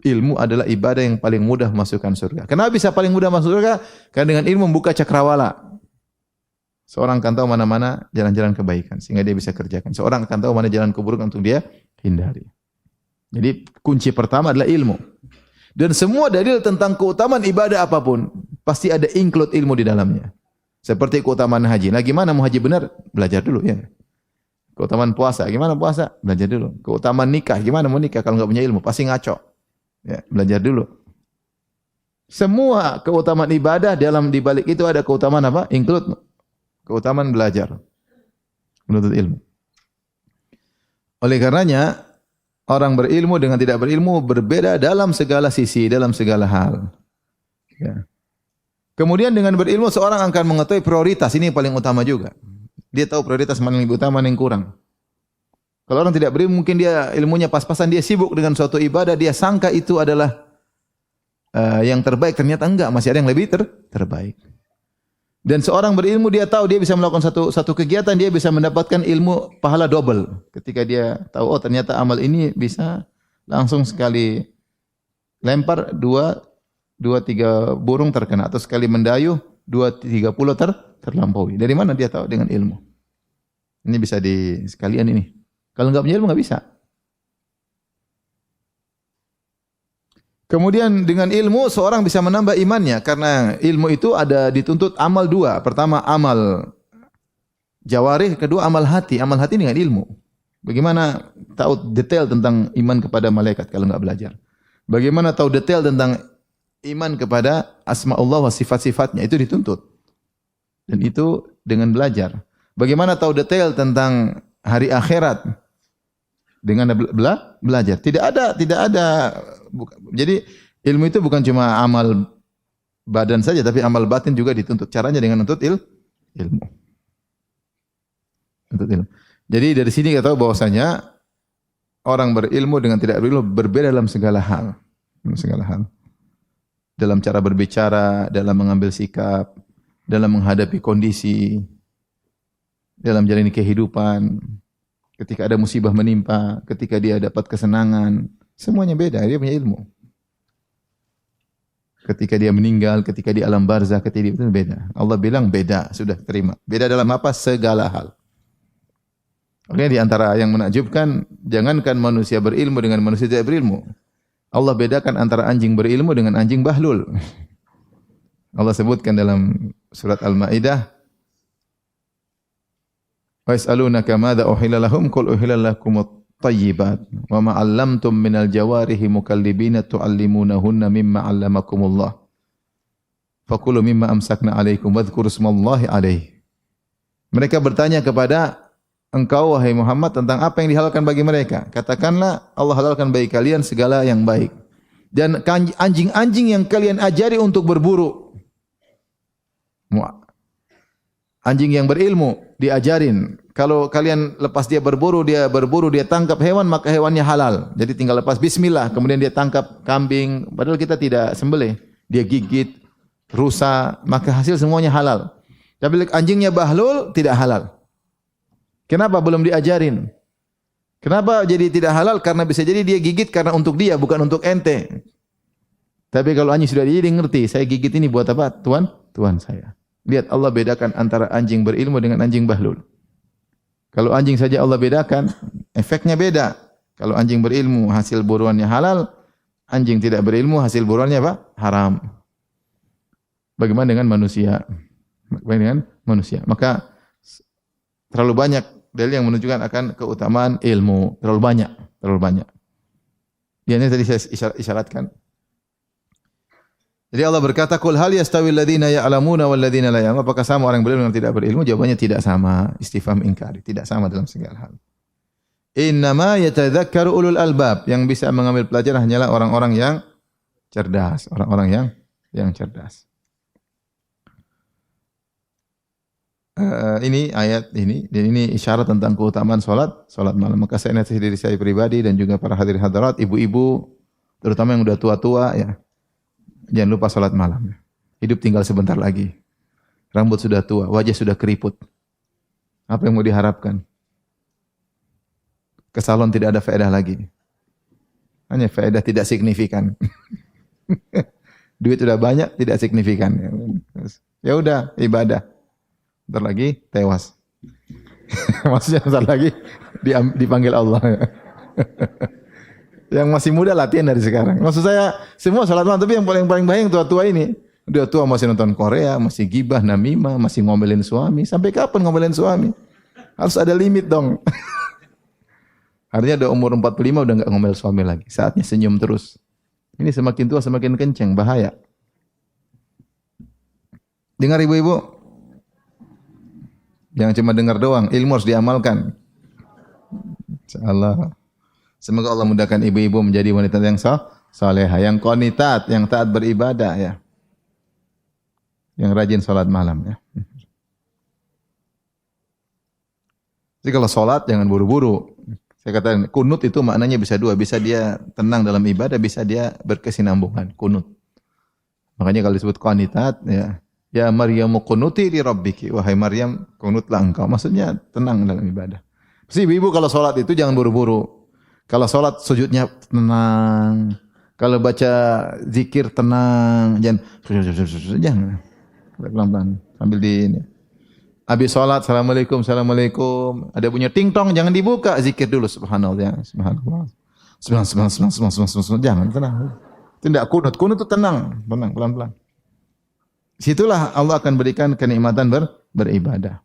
ilmu adalah ibadah yang paling mudah masukkan surga. Kenapa bisa paling mudah masuk surga? Karena dengan ilmu membuka cakrawala. Seorang akan tahu mana-mana jalan-jalan kebaikan sehingga dia bisa kerjakan. Seorang akan tahu mana jalan keburukan untuk dia hindari. Jadi kunci pertama adalah ilmu. Dan semua dalil tentang keutamaan ibadah apapun pasti ada include ilmu di dalamnya. Seperti keutamaan haji. Nah, gimana mau haji benar? Belajar dulu ya. Keutamaan puasa, gimana puasa? Belajar dulu. Keutamaan nikah, gimana mau nikah kalau enggak punya ilmu? Pasti ngaco. Ya, belajar dulu. Semua keutamaan ibadah di balik itu ada keutamaan apa? Include keutamaan belajar. Menuntut ilmu. Oleh karenanya, orang berilmu dengan tidak berilmu berbeda dalam segala sisi, dalam segala hal. Ya. Kemudian dengan berilmu seorang akan mengetahui prioritas, ini yang paling utama juga. Dia tahu prioritas mana yang lebih utama, mana yang kurang. Kalau orang tidak berilmu, mungkin dia ilmunya pas-pasan, dia sibuk dengan suatu ibadah, dia sangka itu adalah yang terbaik, ternyata enggak, masih ada yang lebih terbaik. Dan seorang berilmu dia tahu dia bisa melakukan satu kegiatan, dia bisa mendapatkan ilmu pahala double. Ketika dia tahu oh ternyata amal ini bisa langsung sekali lempar dua tiga burung terkena, atau sekali mendayuh 2 3 pulau terlampaui. Dari mana dia tahu? Dengan ilmu. Ini bisa di sekalian ini. Kalau enggak punya ilmu enggak bisa. Kemudian dengan ilmu seorang bisa menambah imannya, karena ilmu itu ada dituntut amal dua. Pertama amal jawarih, kedua amal hati. Amal hati dengan ilmu. Bagaimana tahu detail tentang iman kepada malaikat kalau enggak belajar? Bagaimana tahu detail tentang iman kepada asma Allah wa sifat-sifatnya? Itu dituntut. Dan itu dengan belajar. Bagaimana tahu detail tentang hari akhirat? Dengan belajar. Tidak ada. Jadi ilmu itu bukan cuma amal badan saja, tapi amal batin juga dituntut. Caranya dengan menuntut ilmu. Menuntut ilmu. Jadi dari sini kita tahu bahwasanya orang berilmu dengan tidak berilmu berbeda dalam segala hal. Dalam segala hal. Dalam cara berbicara, dalam mengambil sikap, dalam menghadapi kondisi, dalam jalani kehidupan. Ketika ada musibah menimpa, ketika dia dapat kesenangan, semuanya beda. Dia punya ilmu. Ketika dia meninggal, ketika di alam barzah, ketika itu beda. Allah bilang beda, sudah terima. Beda dalam apa? Segala hal. Oke, di antara yang menakjubkan, jangankan manusia berilmu dengan manusia tidak berilmu. Allah bedakan antara anjing berilmu dengan anjing bahlul. Allah sebutkan dalam surat Al-Maidah, wa yas'alunaka madza uhilla lahum qul uhilla lakumut thayyibat wa ma 'allamtum minal jawarihi mukallibina tu'allimunahunna mimma 'allamakumullah fakulu mimma amsakna 'alaikum wadhkuru ismallahi 'alaihi. Mereka bertanya kepada engkau wahai Muhammad tentang apa yang dihalalkan bagi mereka. Katakanlah Allah halalkan bagi kalian segala yang baik. Dan anjing-anjing yang kalian ajari untuk berburu. Anjing yang berilmu diajarin. Kalau kalian lepas dia berburu, dia tangkap hewan, maka hewannya halal. Jadi tinggal lepas bismillah, kemudian dia tangkap kambing, padahal kita tidak sembelih. Dia gigit, rusa, maka hasil semuanya halal. Tapi anjingnya bahlul tidak halal. Kenapa belum diajarin? Kenapa jadi tidak halal? Karena bisa jadi dia gigit karena untuk dia, bukan untuk ente. Tapi kalau anjing sudah dia ngerti, saya gigit ini buat apa? Tuan saya. Lihat Allah bedakan antara anjing berilmu dengan anjing bahlul. Kalau anjing saja Allah bedakan, efeknya beda. Kalau anjing berilmu hasil buruannya halal, anjing tidak berilmu hasil buruannya apa? Haram. Bagaimana dengan manusia? Maka terlalu banyak dalil yang menunjukkan akan keutamaan ilmu. Terlalu banyak. Ini tadi saya isyaratkan. Jadi Allah berkata, "Qul hal yastawil ladzina ya'lamuna wal ladzina la ya'lamun?" Apakah sama orang berilmu dan tidak berilmu? Jawabannya tidak sama. Istifham ingkari, tidak sama dalam segala hal. Innama yatadzakkaru ulul albab. Yang bisa mengambil pelajaran hanyalah orang-orang yang cerdas, orang-orang yang cerdas. Ini ayat ini, dan ini isyarat tentang keutamaan salat malam. Maka saya nasihat diri saya pribadi dan juga para hadirin hadirat, ibu-ibu, terutama yang udah tua-tua ya. Jangan lupa salat malam. Hidup tinggal sebentar lagi. Rambut sudah tua, wajah sudah keriput. Apa yang mau diharapkan? Ke salon tidak ada faedah lagi. Hanya faedah tidak signifikan. Duit sudah banyak, tidak signifikan. Ya udah, ibadah. Bentar lagi tewas. Maksudnya bentar lagi dipanggil Allah. Yang masih muda latihan dari sekarang. Maksud saya semua salat malam, tapi yang paling baik tua-tua ini. Udah tua masih nonton Korea, masih gibah, namimah, masih ngomelin suami. Sampai kapan ngomelin suami? Harus ada limit dong. Artinya udah umur 45 udah enggak ngomel suami lagi. Saatnya senyum terus. Ini semakin tua semakin kenceng, bahaya. Dengar ibu-ibu. Jangan cuma dengar doang, ilmu harus diamalkan. Insyaallah. Semoga Allah mudahkan ibu-ibu menjadi wanita yang salehah, yang qanitat, yang taat beribadah ya. Yang rajin salat malam ya. Jadi kalau salat jangan buru-buru. Saya katakan kunut itu maknanya bisa dua, bisa dia tenang dalam ibadah, bisa dia berkesinambungan, kunut. Makanya kalau disebut qanitat ya, Ya Maryam qunuti li rabbiki. Wahai Maryam, kunutlah engkau. Maksudnya tenang dalam ibadah. Pasti ibu kalau salat itu jangan buru-buru. Kalau salat sujudnya tenang. Kalau baca zikir tenang, jangan pelan-pelan sambil di ini. Habis salat, assalamualaikum, assalamualaikum. Ada bunyi ting tong, jangan dibuka, zikir dulu subhanallah, subhanallah. Subhanallah, jangan tenang. Tidak kunut itu tenang, pelan-pelan. Situlah Allah akan berikan kenikmatan beribadah.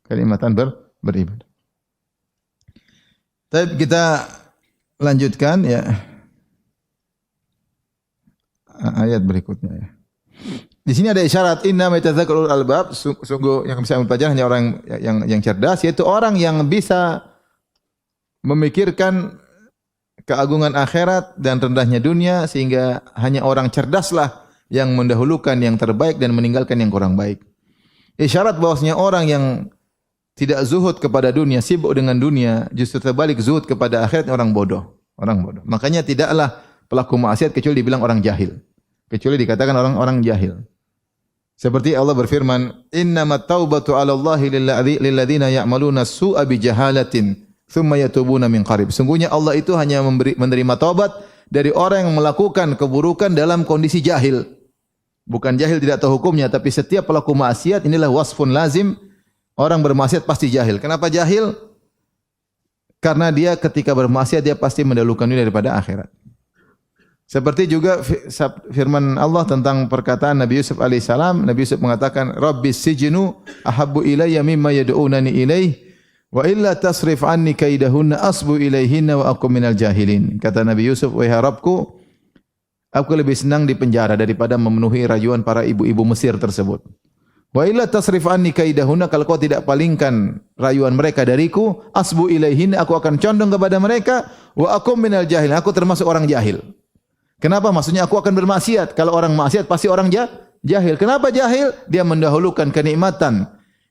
Kenikmatan beribadah. Tapi kita lanjutkan ya. Ayat berikutnya ya. Di sini ada isyarat inna yatadzakkarul albab, sungguh yang bisa mempelajari hanya orang yang cerdas, yaitu orang yang bisa memikirkan keagungan akhirat dan rendahnya dunia, sehingga hanya orang cerdaslah yang mendahulukan yang terbaik dan meninggalkan yang kurang baik. Isyarat bahwasanya orang yang tidak zuhud kepada dunia, sibuk dengan dunia, justru terbalik zuhud kepada akhirat, orang bodoh. Makanya tidaklah pelaku maksiat kecuali dibilang orang jahil. Kecuali dikatakan orang jahil. Seperti Allah berfirman, "Innamat taubatu 'ala Allahi lilladzina ya'maluna as-su'a bi jahalatin, tsumma yatubuna min qarib." Sungguhnya Allah itu hanya menerima taubat dari orang yang melakukan keburukan dalam kondisi jahil. Bukan jahil tidak tahu hukumnya, tapi setiap pelaku maksiat inilah wasfun lazim. Orang bermaksiat pasti jahil. Kenapa jahil? Karena dia ketika bermaksiat dia pasti mendahulukan dunia daripada akhirat. Seperti juga firman Allah tentang perkataan Nabi Yusuf alaihissalam. Nabi Yusuf mengatakan, Rabbis sijnu ahabbu ilayya mimma yad'unani ilaih, wa illa tasrif anni kaidahunna asbu ilaihinna wa akum minal jahilin. Kata Nabi Yusuf, wahai Rabbku, aku lebih senang di penjara daripada memenuhi rayuan para ibu-ibu Mesir tersebut. Wa illa tasrif anni kaidahunna, kalau kau tidak palingkan rayuan mereka dariku, asbu ilaihinna, aku akan condong kepada mereka, wa akum minal jahilin, aku termasuk orang jahil. Kenapa? Maksudnya aku akan bermaksiat. Kalau orang maksiat pasti orang jahil. Kenapa jahil? Dia mendahulukan kenikmatan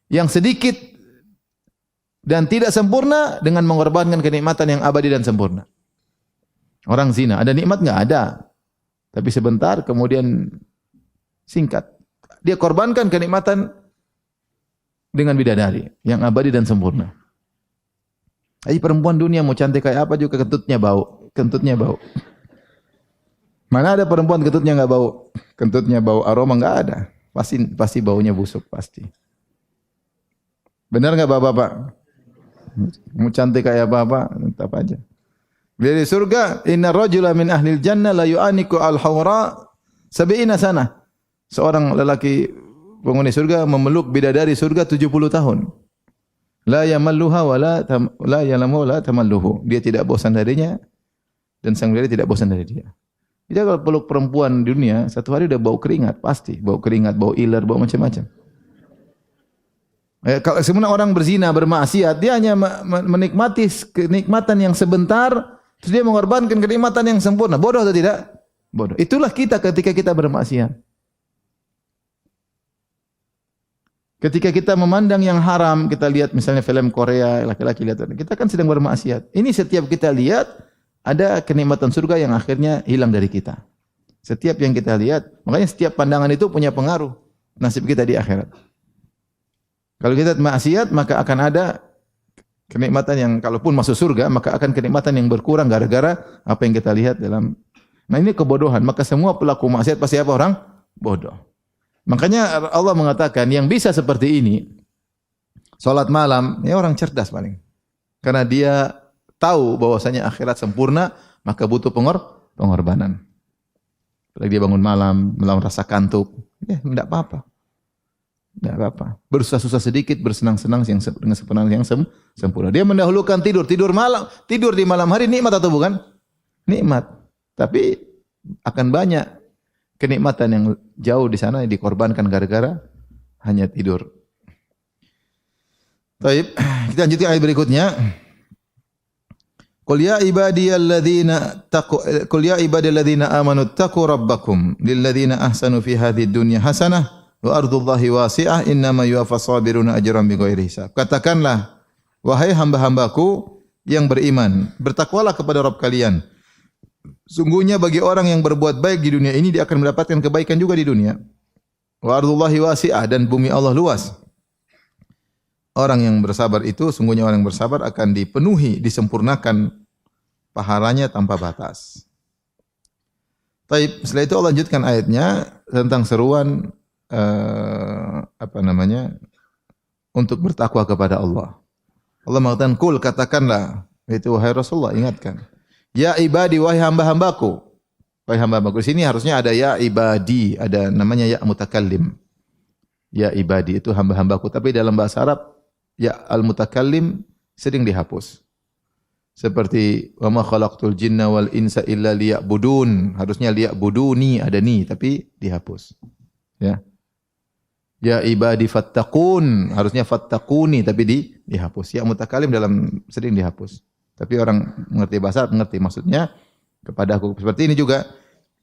yang sedikit dan tidak sempurna dengan mengorbankan kenikmatan yang abadi dan sempurna. Orang zina, ada nikmat enggak? Ada. Tapi sebentar kemudian singkat. Dia korbankan kenikmatan dengan bidadari yang abadi dan sempurna. Ai perempuan dunia mau cantik kayak apa juga kentutnya bau. Mana ada perempuan kentutnya enggak bau? Kentutnya bau aroma enggak ada. Pasti baunya busuk pasti. Benar enggak Bapak-bapak? Mau cantik kayak apa tetap aja. Dari surga, inna rajula min ahlil jannah la yu'aniku al-hawra sab'ina sana. Seorang lelaki penghuni surga memeluk bidadari surga 70 tahun. La yamalluha wa la yalamu la tamalluhu. Dia tidak bosan darinya dan sang bidadari tidak bosan dari dia. Dia kalau peluk perempuan di dunia, satu hari udah bau keringat, pasti. Bau keringat, bau iler, bau macam-macam. Kalau sebenarnya orang berzina, bermaksiat, dia hanya menikmati kenikmatan yang sebentar, terus dia mengorbankan kenikmatan yang sempurna. Bodoh atau tidak? Bodoh. Itulah kita ketika kita bermaksiat. Ketika kita memandang yang haram, kita lihat misalnya film Korea, laki-laki lihat, kita kan sedang bermaksiat. Ini setiap kita lihat, ada kenikmatan surga yang akhirnya hilang dari kita. Setiap yang kita lihat, makanya setiap pandangan itu punya pengaruh nasib kita di akhirat. Kalau kita maksiat, maka akan ada kenikmatan yang kalaupun masuk surga, maka akan kenikmatan yang berkurang gara-gara apa yang kita lihat dalam. Nah ini kebodohan, maka semua pelaku maksiat pasti apa orang? Bodoh. Makanya Allah mengatakan yang bisa seperti ini, salat malam, ya orang cerdas paling. Karena dia tahu bahwasanya akhirat sempurna, maka butuh pengorbanan. Apalagi dia bangun malam, melawan rasa kantuk, ya tidak apa-apa. Tidak apa-apa. Bersusah-susah sedikit, bersenang-senang dengan sepenuhnya yang sempurna. Dia mendahulukan tidur di malam hari nikmat atau bukan? Nikmat. Tapi akan banyak kenikmatan yang jauh di sana yang dikorbankan gara-gara hanya tidur. Baik, kita lanjutkan ayat berikutnya. Qul ya ibadiyalladzina amanu taqu rabbakum lilladzina ahsanu fi hadhihi dunya hasanah wa ardullahi wasi'ah innama yuwaffas sabiruna ajran bighairi hisab. Katakanlah, wahai hamba-hambaku yang beriman, bertakwalah kepada Rabb kalian. Sungguhnya bagi orang yang berbuat baik di dunia ini dia akan mendapatkan kebaikan juga di dunia. Wa ardullahi wasi'ah, dan bumi Allah luas. Orang yang bersabar itu, sungguhnya orang yang bersabar akan dipenuhi, disempurnakan pahalanya tanpa batas. Taib, setelah itu Allah lanjutkan ayatnya tentang seruan untuk bertakwa kepada Allah. Allah mengatakan, "Qul," katakanlah, itu wahai Rasulullah, ingatkan. Ya ibadi, wahai hamba-hambaku. Wahai hamba-hambaku. Di sini harusnya ada ya ibadi, ada namanya ya mutakallim. Ya ibadi itu hamba-hambaku, tapi dalam bahasa Arab ya al-mutakallim sering dihapus. Seperti wa ma khalaqtul jinna wal insa illa liya'budun. Harusnya liya'buduni, ada ni tapi dihapus. Ya. Ya ibadi fattaqun, harusnya fattaquni tapi dihapus. Ya mutakallim dalam sering dihapus. Tapi orang mengerti bahasa mengerti maksudnya kepada aku. Seperti ini juga.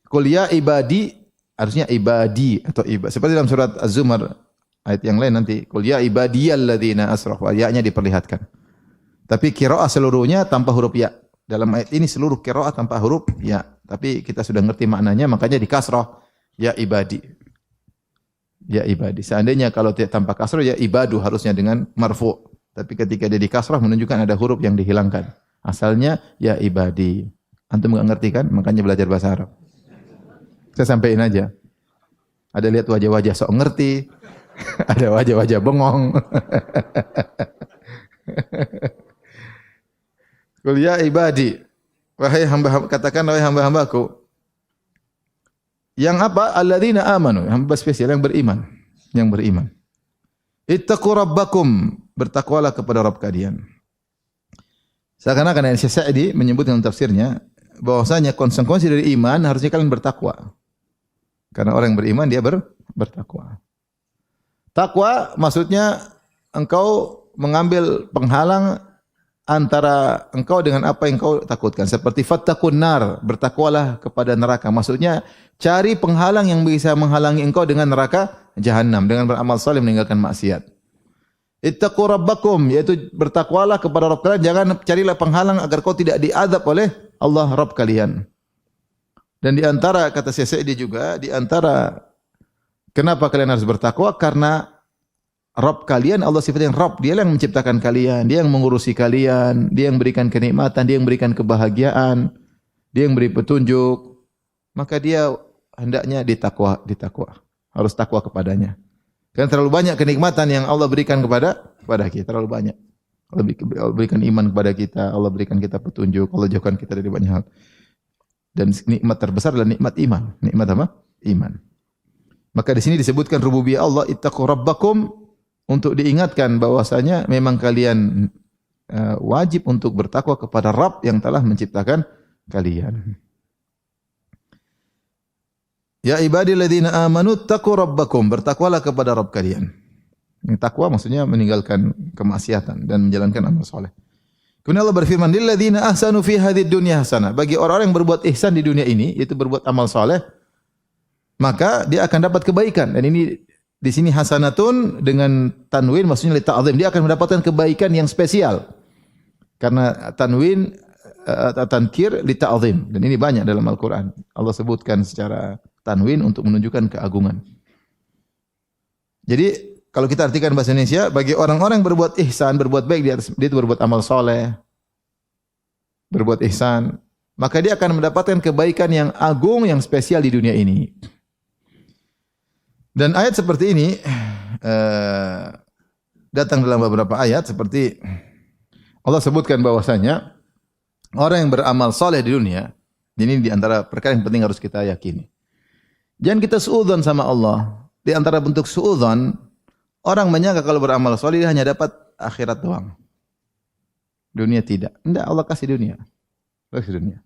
Qul ya ibadi, harusnya ibadi atau ibad. Seperti dalam surat Az-Zumar ayat yang lain nanti. Qul ya ibadiyalladzina asrafu. Ya-nya diperlihatkan. Tapi qiraah seluruhnya tanpa huruf ya. Dalam ayat ini seluruh qiraah tanpa huruf ya. Tapi kita sudah ngerti maknanya, makanya dikasrah. Ya ibadi. Ya ibadi. Seandainya kalau tanpa kasrah ya ibadu harusnya dengan marfu'. Tapi ketika dia dikasrah menunjukkan ada huruf yang dihilangkan. Asalnya ya ibadi. Antum enggak ngerti kan? Makanya belajar bahasa Arab. Saya sampaikan aja. Ada lihat wajah-wajah sok ngerti. Ada wajah-wajah bengong. Qul ya ibadi, wahai hamba, katakan wahai hamba-hambaku. Yang apa? Alladzina amanu, hamba spesial yang beriman, Ittaqu rabbakum, bertakwalah kepada Rabb kalian. Seakan-akan Syekh Sa'di menyebut dalam tafsirnya bahwasanya konsekuensi dari iman harusnya kalian bertakwa. Karena orang yang beriman dia bertakwa. Takwa maksudnya engkau mengambil penghalang antara engkau dengan apa yang engkau takutkan. Seperti fattaqun nar, bertakwalah kepada neraka. Maksudnya cari penghalang yang bisa menghalangi engkau dengan neraka jahanam, dengan beramal saleh meninggalkan maksiat. Ittaqu rabbakum, yaitu bertakwalah kepada Rabb kalian, jangan carilah penghalang agar kau tidak diazab oleh Allah Rabb kalian. Dan di antara kata Syekh Sa'di juga, di antara kenapa kalian harus bertakwa, karena Rabb kalian, Allah sifatnya Rabb, dia yang menciptakan kalian, dia yang mengurusi kalian, dia yang berikan kenikmatan, dia yang berikan kebahagiaan, dia yang beri petunjuk. Maka dia hendaknya ditakwa. Harus takwa kepadanya. Karena terlalu banyak kenikmatan yang Allah berikan kepada kita, terlalu banyak. Allah berikan iman kepada kita, Allah berikan kita petunjuk, Allah jauhkan kita dari banyak hal. Dan nikmat terbesar adalah nikmat iman. Nikmat apa? Iman. Maka di sini disebutkan rububiyah Allah, ittaqu rabbakum, untuk diingatkan bahwasanya memang kalian wajib untuk bertakwa kepada Rabb yang telah menciptakan kalian. Ya ibadilladzina amanu taqu rabbakum, bertakwalah kepada Rabb kalian. Yang takwa maksudnya meninggalkan kemaksiatan dan menjalankan amal saleh. Kemudian Allah berfirman, lilladzina ahsanu fi hadhid dunya hasanah, bagi orang-orang yang berbuat ihsan di dunia ini, yaitu berbuat amal saleh, maka dia akan dapat kebaikan. Dan ini di sini hasanatun dengan tanwin maksudnya li ta'zim, dia akan mendapatkan kebaikan yang spesial. Karena tanwin tankir li ta'zim, dan ini banyak dalam Al-Qur'an. Allah sebutkan secara tanwin untuk menunjukkan keagungan. Jadi kalau kita artikan bahasa Indonesia, bagi orang-orang yang berbuat ihsan, berbuat baik, dia itu berbuat amal soleh, berbuat ihsan, maka dia akan mendapatkan kebaikan yang agung, yang spesial di dunia ini. Dan ayat seperti ini datang dalam beberapa ayat, seperti Allah sebutkan bahwasanya orang yang beramal soleh di dunia, ini di antara perkara yang penting harus kita yakini. Jangan kita suudzon sama Allah. Di antara bentuk suudzon, orang menyangka kalau beramal soleh dia hanya dapat akhirat doang. Dunia tidak. Tidak, Allah kasih dunia. Kasih dunia.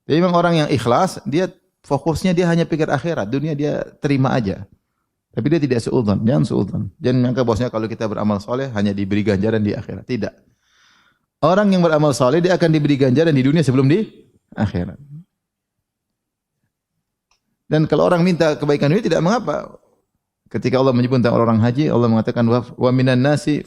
Jadi memang orang yang ikhlas, dia fokusnya dia hanya pikir akhirat. Dunia dia terima aja. Tapi dia tidak suudzon. Jangan suudzon. Jangan menyangka bahwasanya kalau kita beramal soleh hanya diberi ganjaran di akhirat. Tidak. Orang yang beramal soleh dia akan diberi ganjaran di dunia sebelum di akhirat. Dan kalau orang minta kebaikan dunia tidak mengapa. Ketika Allah menyebut tentang orang haji, Allah mengatakan wa minan nasi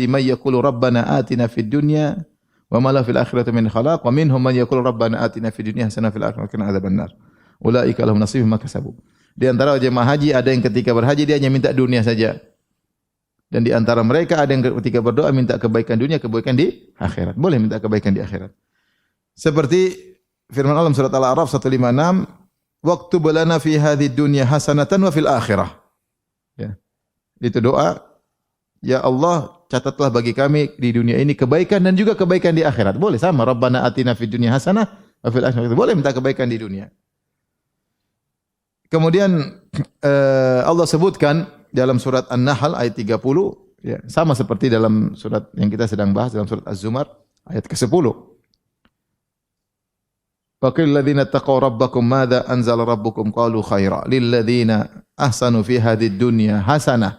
may yaqulu rabbana atina fid dunya wa ma la fil akhirati min khalaq wa minhum man yaqulu rabbana atina fid dunya hasanatan fil akhirati wa qina adzabannar. Ulaika lahum nasibun ma kasabu. Di antara jemaah haji ada yang ketika berhaji dia hanya minta dunia saja. Dan di antara mereka ada yang ketika berdoa minta kebaikan dunia, kebaikan di akhirat. Boleh minta kebaikan di akhirat. Seperti firman Allah surat Al-A'raf 156, "Waktub lana fi hadhihi dunya hasanatan wa fil akhirah." Ya. Itu doa, ya Allah, catatlah bagi kami di dunia ini kebaikan dan juga kebaikan di akhirat. Boleh sama, Rabbana atina fid dunya hasanah wa fil akhirati. Boleh minta kebaikan di dunia. Kemudian Allah sebutkan dalam surat An-Nahl ayat 30, ya, sama seperti dalam surat yang kita sedang bahas dalam surat Az-Zumar ayat ke-10. Faqil ladzina taqaw rabbakum madza anzala rabbukum qalu khaira lil ladzina ahsanu fi hadhihi dunya hasanah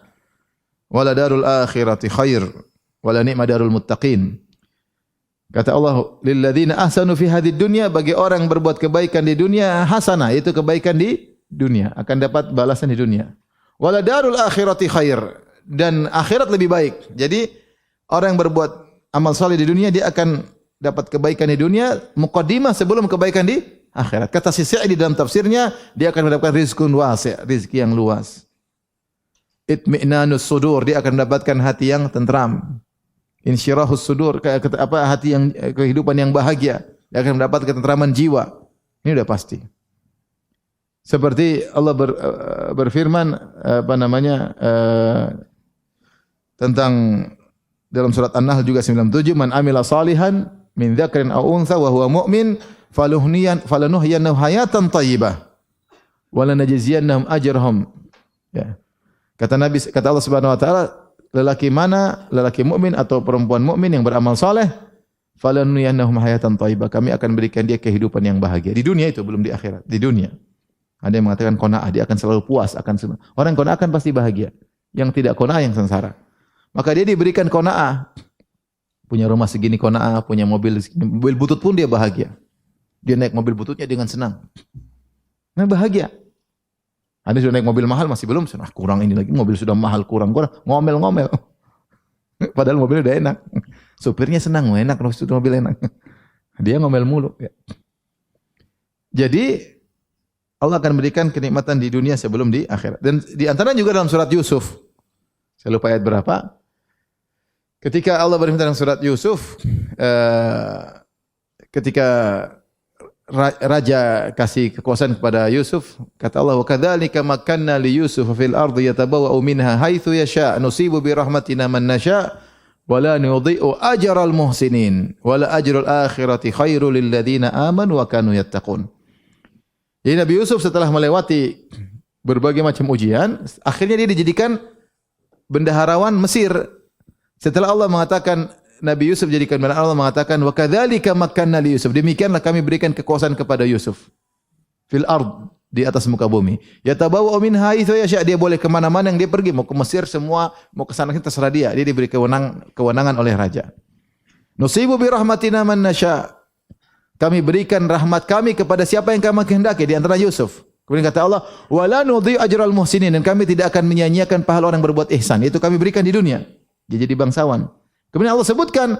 wala darul akhirati khair wala ni'ma darul muttaqin. Kata Allah, lil ladzina ahsanu fi hadhihi dunya, bagi orang yang berbuat kebaikan di dunia, hasanah, itu kebaikan di dunia, akan dapat balasan di dunia. Wala darul akhirati khair, dan akhirat lebih baik. Jadi orang yang berbuat amal saleh di dunia dia akan dapat kebaikan di dunia, muqaddimah sebelum kebaikan di akhirat. Kata Sa'di dalam tafsirnya, dia akan mendapatkan rizqun wasi', rezeki yang luas. Itmi'nanus sudur, dia akan mendapatkan hati yang tentram. Insyirahus sudur, hati yang kehidupan yang bahagia, dia akan mendapat ketentraman jiwa. Ini sudah pasti. Seperti Allah berfirman tentang dalam surat An-Nahl juga 97, man amila salihan min dzakarin aw untha wa huwa mu'min falanuhyiyannahu hayatan thayyibah wa lanajziyannahum ajrahum. Ya. Kata Allah Subhanahu wa taala, lelaki mukmin atau perempuan mukmin yang beramal saleh, falanuhyiyannahu hayatan thayyibah, kami akan berikan dia kehidupan yang bahagia di dunia, itu belum di akhirat, di dunia. Ada yang mengatakan qanaah, dia akan selalu puas, akan senang. Orang qanaah kan pasti bahagia. Yang tidak qanaah yang sengsara. Maka dia diberikan qanaah. Punya rumah segini qanaah, punya mobil segini, mobil butut pun dia bahagia. Dia naik mobil bututnya dengan senang. Nah, bahagia. Ada sudah naik mobil mahal masih belum senang. Kurang ini lagi, mobil sudah mahal kurang, ngomel-ngomel. Padahal mobil udah enak. Supirnya senang, enak, mobil enak. Dia ngomel mulu. Ya. Jadi Allah akan berikan kenikmatan di dunia sebelum di akhirat. Dan di antara juga dalam surat Yusuf. Saya lupa ayat berapa. Ketika Allah berfirman dalam surat Yusuf, ketika raja kasih kekuasaan kepada Yusuf, kata Allah, wa kadzalika makkanna li Yusuf fil ardi yatabawwa'u minha haitsu yasha' nusibu bi rahmatina man nasha' wa la nudhi'u ajral muhsinin wa la ajrul akhirati khairul lil ladzina amanu wa kanu yattaqun. Jadi Nabi Yusuf setelah melewati berbagai macam ujian, akhirnya dia dijadikan bendaharawan Mesir. Setelah Allah mengatakan Nabi Yusuf jadikan bendahara, Allah mengatakan wa kadzalika makkanna li Yusuf. Demikianlah kami berikan kekuasaan kepada Yusuf fil ard, di atas muka bumi. Yatabawwa'u minha haitsu yasha', dia boleh ke mana-mana yang dia pergi, mau ke Mesir semua, mau ke sana terserah dia. Dia diberi kewenangan oleh raja. Nusibu bi rahmatina man nasha'. Kami berikan rahmat kami kepada siapa yang kami kehendaki di antara Yusuf. Kemudian kata Allah, wala nudhi'u ajral muhsinin, dan kami tidak akan menyia-nyiakan pahala orang yang berbuat ihsan. Itu kami berikan di dunia. Dia jadi bangsawan. Kemudian Allah sebutkan,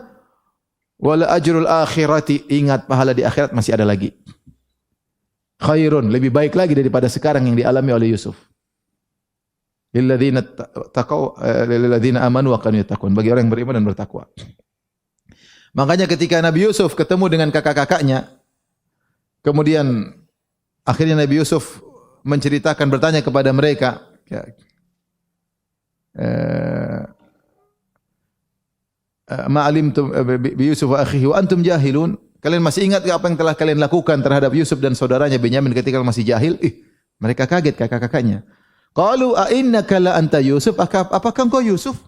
wala ajrul akhirati, ingat pahala di akhirat masih ada lagi. Khairun, lebih baik lagi daripada sekarang yang dialami oleh Yusuf. Lilladzina taqaw lilladzina amanu wa kanu yattaqun, bagi orang yang beriman dan bertakwa. Makanya ketika Nabi Yusuf ketemu dengan kakak-kakaknya, kemudian akhirnya Nabi Yusuf menceritakan, bertanya kepada mereka, ma'alimtum bi Yusuf wa akhihi wa antum jahilun. Kalian masih ingat apa yang telah kalian lakukan terhadap Yusuf dan saudaranya Benyamin ketika masih jahil? Mereka kaget kakak-kakaknya. Qalu a innaka la anta Yusuf? Apakah engkau Yusuf?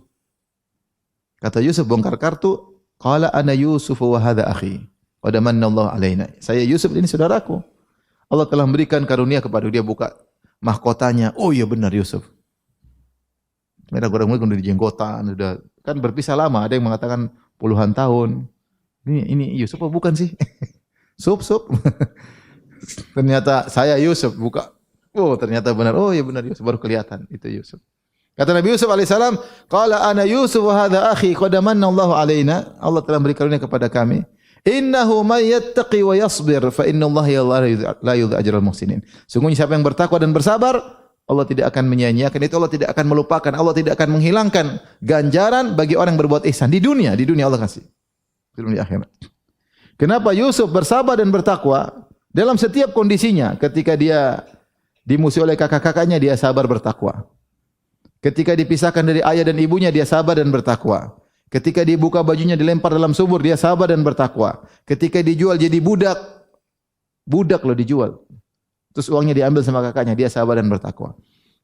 Kata Yusuf bongkar kartu. Qala ana Yusuf wa hadha akhi. Qad manna Allah alaina. Saya Yusuf, ini saudaraku. Allah telah memberikan karunia kepada dia, buka mahkotanya. Oh iya benar Yusuf. Mereka orang-orang udah dijenggotan, udah kan berpisah lama, ada yang mengatakan puluhan tahun. Ini Yusuf apa bukan sih? Sup. Ternyata saya Yusuf, buka. Oh, ternyata benar. Oh iya benar Yusuf, baru kelihatan itu Yusuf. Kata Nabi Yusuf alaihissalam, qala ana Yusuf wa hadha akhi qad manna Allahu alaina. Allah telah beri karunia kepada kami. Innahu may yattaqi wa yasbir fa innallaha la yudhi'u ajral muhsinin. Sungguhnya siapa yang bertakwa dan bersabar, Allah tidak akan menyia-nyiakan itu, Allah tidak akan melupakan, Allah tidak akan menghilangkan ganjaran bagi orang yang berbuat ihsan di dunia Allah kasih. Belum di akhirat. Kenapa Yusuf bersabar dan bertakwa dalam setiap kondisinya? Ketika dia dimusuhi oleh kakak-kakaknya, dia sabar bertakwa. Ketika dipisahkan dari ayah dan ibunya, dia sabar dan bertakwa. Ketika dibuka bajunya dilempar dalam sumur, dia sabar dan bertakwa. Ketika dijual jadi budak loh dijual. Terus uangnya diambil sama kakaknya, dia sabar dan bertakwa.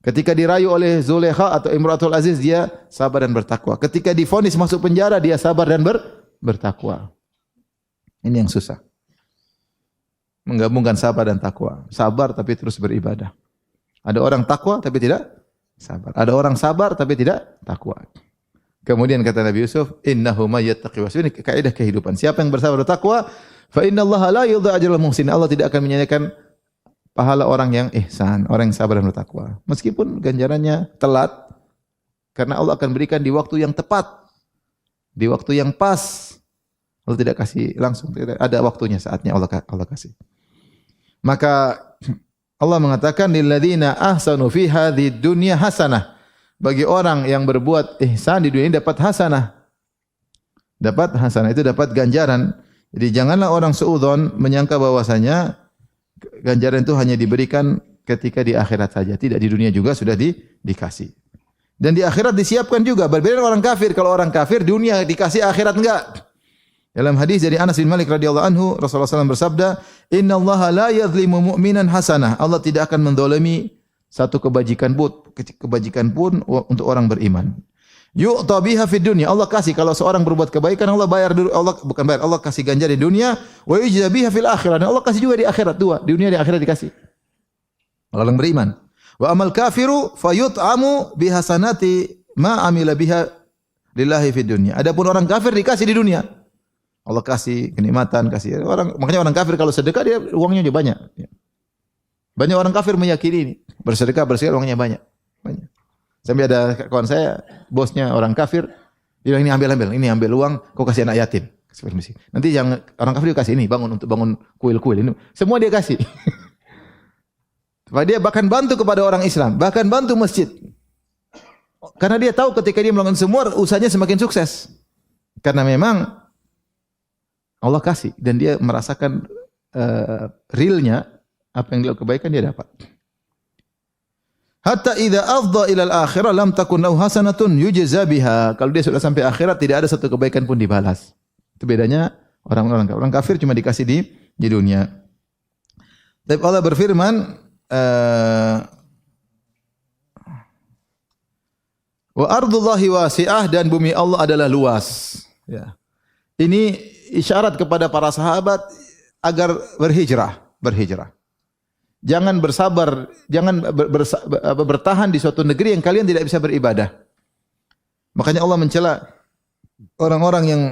Ketika dirayu oleh Zulekha atau Imratul Aziz, dia sabar dan bertakwa. Ketika divonis masuk penjara, dia sabar dan bertakwa. Ini yang susah. Menggabungkan sabar dan takwa. Sabar tapi terus beribadah. Ada orang takwa tapi tidak sabar. Ada orang sabar tapi tidak takwa. Kemudian kata Nabi Yusuf, innahu may yattaqi wa yusbir. Ini kaidah kehidupan. Siapa yang bersabar dan takwa, fa innallaha la yudhi'u ajral muhsin. Allah tidak akan menyia-nyiakan pahala orang yang ihsan, orang yang sabar dan bertakwa. Meskipun ganjarannya telat, karena Allah akan berikan di waktu yang tepat, di waktu yang pas. Allah tidak kasih langsung, ada waktunya, saatnya Allah kasih. Maka Allah mengatakan lilladzina ahsanu fi hadhihi dunya hasanah. Bagi orang yang berbuat ihsan di dunia ini dapat hasanah. Dapat hasanah itu dapat ganjaran. Jadi janganlah orang suudzon menyangka bahwasanya ganjaran itu hanya diberikan ketika di akhirat saja. Tidak, di dunia juga sudah dikasih. Dan di akhirat disiapkan juga. Berbeda dengan orang kafir. Kalau orang kafir dunia dikasih, akhirat enggak. Dalam hadis dari Anas bin Malik radhiyallahu anhu, Rasulullah SAW bersabda, "Innallaha la yadhlimu mu'minan hasanah." Allah tidak akan mendolimi satu kebajikan pun untuk orang beriman. Yu'ta biha fid dunya. Allah kasih, kalau seorang berbuat kebaikan, Allah bayar dulu, Allah kasih ganjar di dunia, wa yujza biha fil akhirah. Dan Allah kasih juga di akhirat, dua, di dunia di akhirat dikasih. Orang beriman. Wa amal kafiru fayut'amu bihasanati ma amila biha lillahi fid dunya. Adapun orang kafir dikasih di dunia. Allah kasih kenikmatan, kasih orang. Makanya orang kafir kalau sedekah dia uangnya juga banyak. Banyak orang kafir meyakini ini. Bersedekah uangnya banyak. Sampai ada kawan saya, bosnya orang kafir, dia bilang, ini ambil uang, kau kasih anak yatim. Nanti yang orang kafir dia kasih ini, untuk bangun kuil-kuil. Ini semua dia kasih. Dia bahkan bantu kepada orang Islam, bahkan bantu masjid. Karena dia tahu ketika dia melakukan semua, usahanya semakin sukses. Karena memang Allah kasih dan dia merasakan realnya apa yang dia kebaikan dia dapat. Hatta idza afdha ila al-akhirah lam takun lahu hasanatun yujza biha. Kalau dia sudah sampai akhirat tidak ada satu kebaikan pun dibalas. Itu bedanya orang kafir cuma dikasih di dunia. Tapi Allah berfirman wa ardullahi wasi'ah, dan bumi Allah adalah luas. Ya. Ini isyarat kepada para sahabat agar berhijrah. Jangan bersabar, jangan bertahan di suatu negeri yang kalian tidak bisa beribadah. Makanya Allah mencela orang-orang yang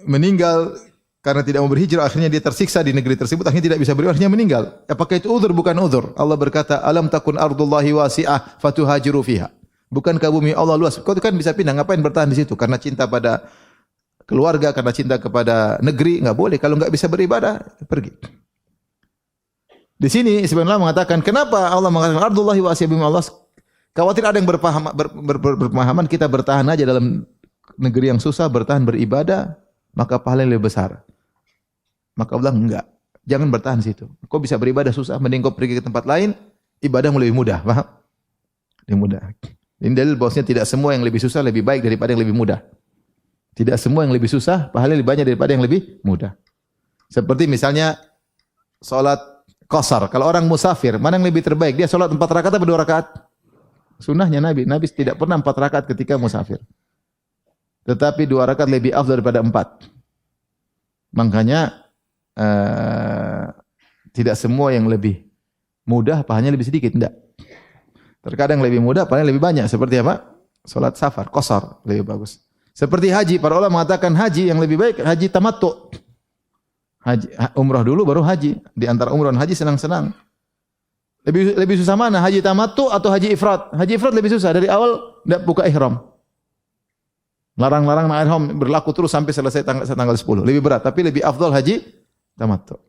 meninggal karena tidak mau berhijrah, akhirnya dia tersiksa di negeri tersebut, akhirnya tidak bisa beribadah, akhirnya meninggal. Apakah itu uzur? Bukan uzur. Allah berkata, "Alam takun ardullahi wasi'ah fatuhajiru fiha." Bukankah bumi Allah luas? Kau kan bisa pindah, ngapain bertahan di situ? Karena cinta pada keluarga, karena cinta kepada negeri, enggak boleh. Kalau enggak bisa beribadah, pergi. Di sini sebenarnya mengatakan, kenapa Allah mengatakan ardullahi wasi'ah, bumi Allah? Khawatir ada yang berpemahaman kita bertahan aja dalam negeri yang susah, bertahan beribadah, maka pahala yang lebih besar. Maka Allah bilang enggak, jangan bertahan di situ. Kau bisa beribadah susah, mending kau pergi ke tempat lain, ibadahmu lebih mudah, paham? Lebih mudah. Ini dalil bahwasanya tidak semua yang lebih susah lebih baik daripada yang lebih mudah. Tidak semua yang lebih susah pahala lebih banyak daripada yang lebih mudah. Seperti misalnya salat qasar. Kalau orang musafir, mana yang lebih terbaik? Dia salat 4 rakaat atau 2 rakaat? Sunnahnya Nabi tidak pernah 4 rakaat ketika musafir. Tetapi 2 rakaat lebih afdal daripada 4. Makanya tidak semua yang lebih mudah pahalanya lebih sedikit, enggak. Terkadang lebih mudah pahalanya lebih banyak. Seperti apa? Salat safar, qasar lebih bagus. Seperti haji, para ulama mengatakan haji yang lebih baik haji tamattu. Haji umrah dulu baru haji. Di antara umrah dan haji senang-senang. Lebih susah mana? Haji tamattu atau haji ifrat? Haji ifrat lebih susah, dari awal enggak buka ihram. Larang-larang ihram berlaku terus sampai selesai tanggal 10. Lebih berat, tapi lebih afdal haji tamattu.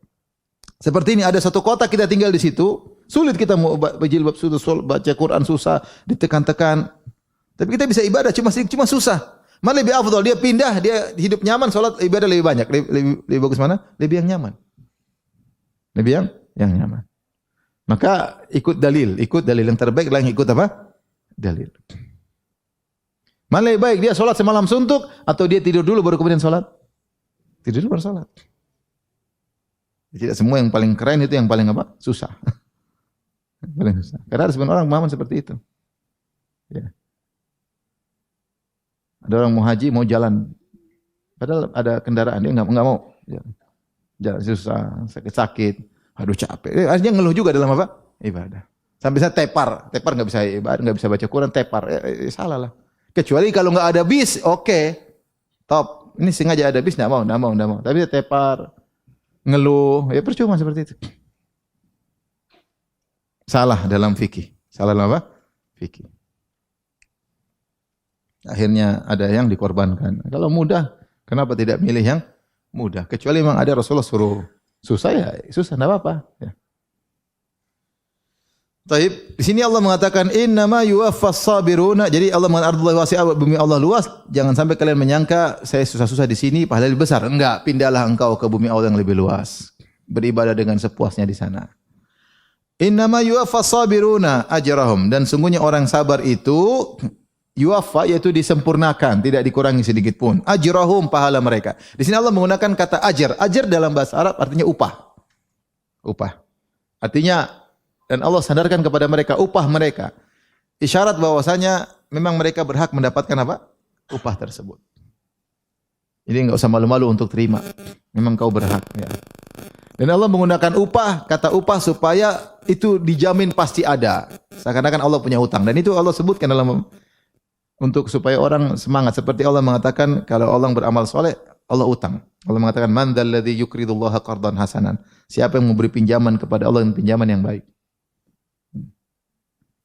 Seperti ini ada satu kota kita tinggal di situ, sulit kita mau berjilbab susah, baca Quran susah, ditekan-tekan. Tapi kita bisa ibadah cuma susah. Mana lebih afdal? Dia pindah, dia hidup nyaman, salat ibadah lebih banyak. Lebih bagus mana? Lebih yang nyaman. Lebih yang nyaman. Maka ikut dalil yang terbaik adalah yang ikut apa? Dalil. Mana lebih baik dia salat semalam suntuk atau dia tidur dulu baru kemudian salat? Tidur dulu baru salat. Tidak semua yang paling keren itu yang paling apa? Susah. Paling susah. Karena ada sebagian orang pemahaman seperti itu. Ya. Ada orang mau haji, mau jalan. Padahal ada kendaraan, dia enggak mau. Jalan susah, sakit-sakit. Aduh capek. Akhirnya ngeluh juga dalam apa? Ibadah. Sampai saya tepar enggak bisa ibadah, enggak bisa baca Quran, tepar. Salah lah. Kecuali kalau enggak ada bis, oke. Top. Ini sengaja ada bis, enggak mau. Tapi dia tepar. Ngeluh, ya percuma seperti itu. Salah dalam fikih. Salah dalam apa? Fikih. Akhirnya ada yang dikorbankan. Kalau mudah, kenapa tidak milih yang mudah? Kecuali memang ada Rasulullah suruh susah ya, susah enggak apa-apa. Ya. Taib, di sini Allah mengatakan innama yuwaffas sabiruna. Jadi Allah mengatakan ardullahi wasi'ah, bumi Allah luas, jangan sampai kalian menyangka saya susah-susah di sini pahala lebih besar. Enggak, pindahlah engkau ke bumi Allah yang lebih luas. Beribadah dengan sepuasnya di sana. Innama yuwaffas sabiruna ajrahum, dan sungguhnya orang sabar itu yuwaffa yaitu disempurnakan, tidak dikurangi sedikit pun. Ajrahum, pahala mereka. Di sini Allah menggunakan kata ajr. Ajr dalam bahasa Arab artinya upah. Upah. Artinya dan Allah sandarkan kepada mereka upah mereka. Isyarat bahwasanya memang mereka berhak mendapatkan apa? Upah tersebut. Jadi enggak usah malu-malu untuk terima. Memang kau berhak ya. Dan Allah menggunakan upah, kata upah supaya itu dijamin pasti ada. Seakan-akan Allah punya utang, dan itu Allah sebutkan dalam untuk supaya orang semangat, seperti Allah mengatakan kalau orang beramal soleh Allah utang. Allah mengatakan man dzalladzi yuqridullaha qardan hasanan. Siapa yang memberi pinjaman kepada Allah dengan pinjaman yang baik?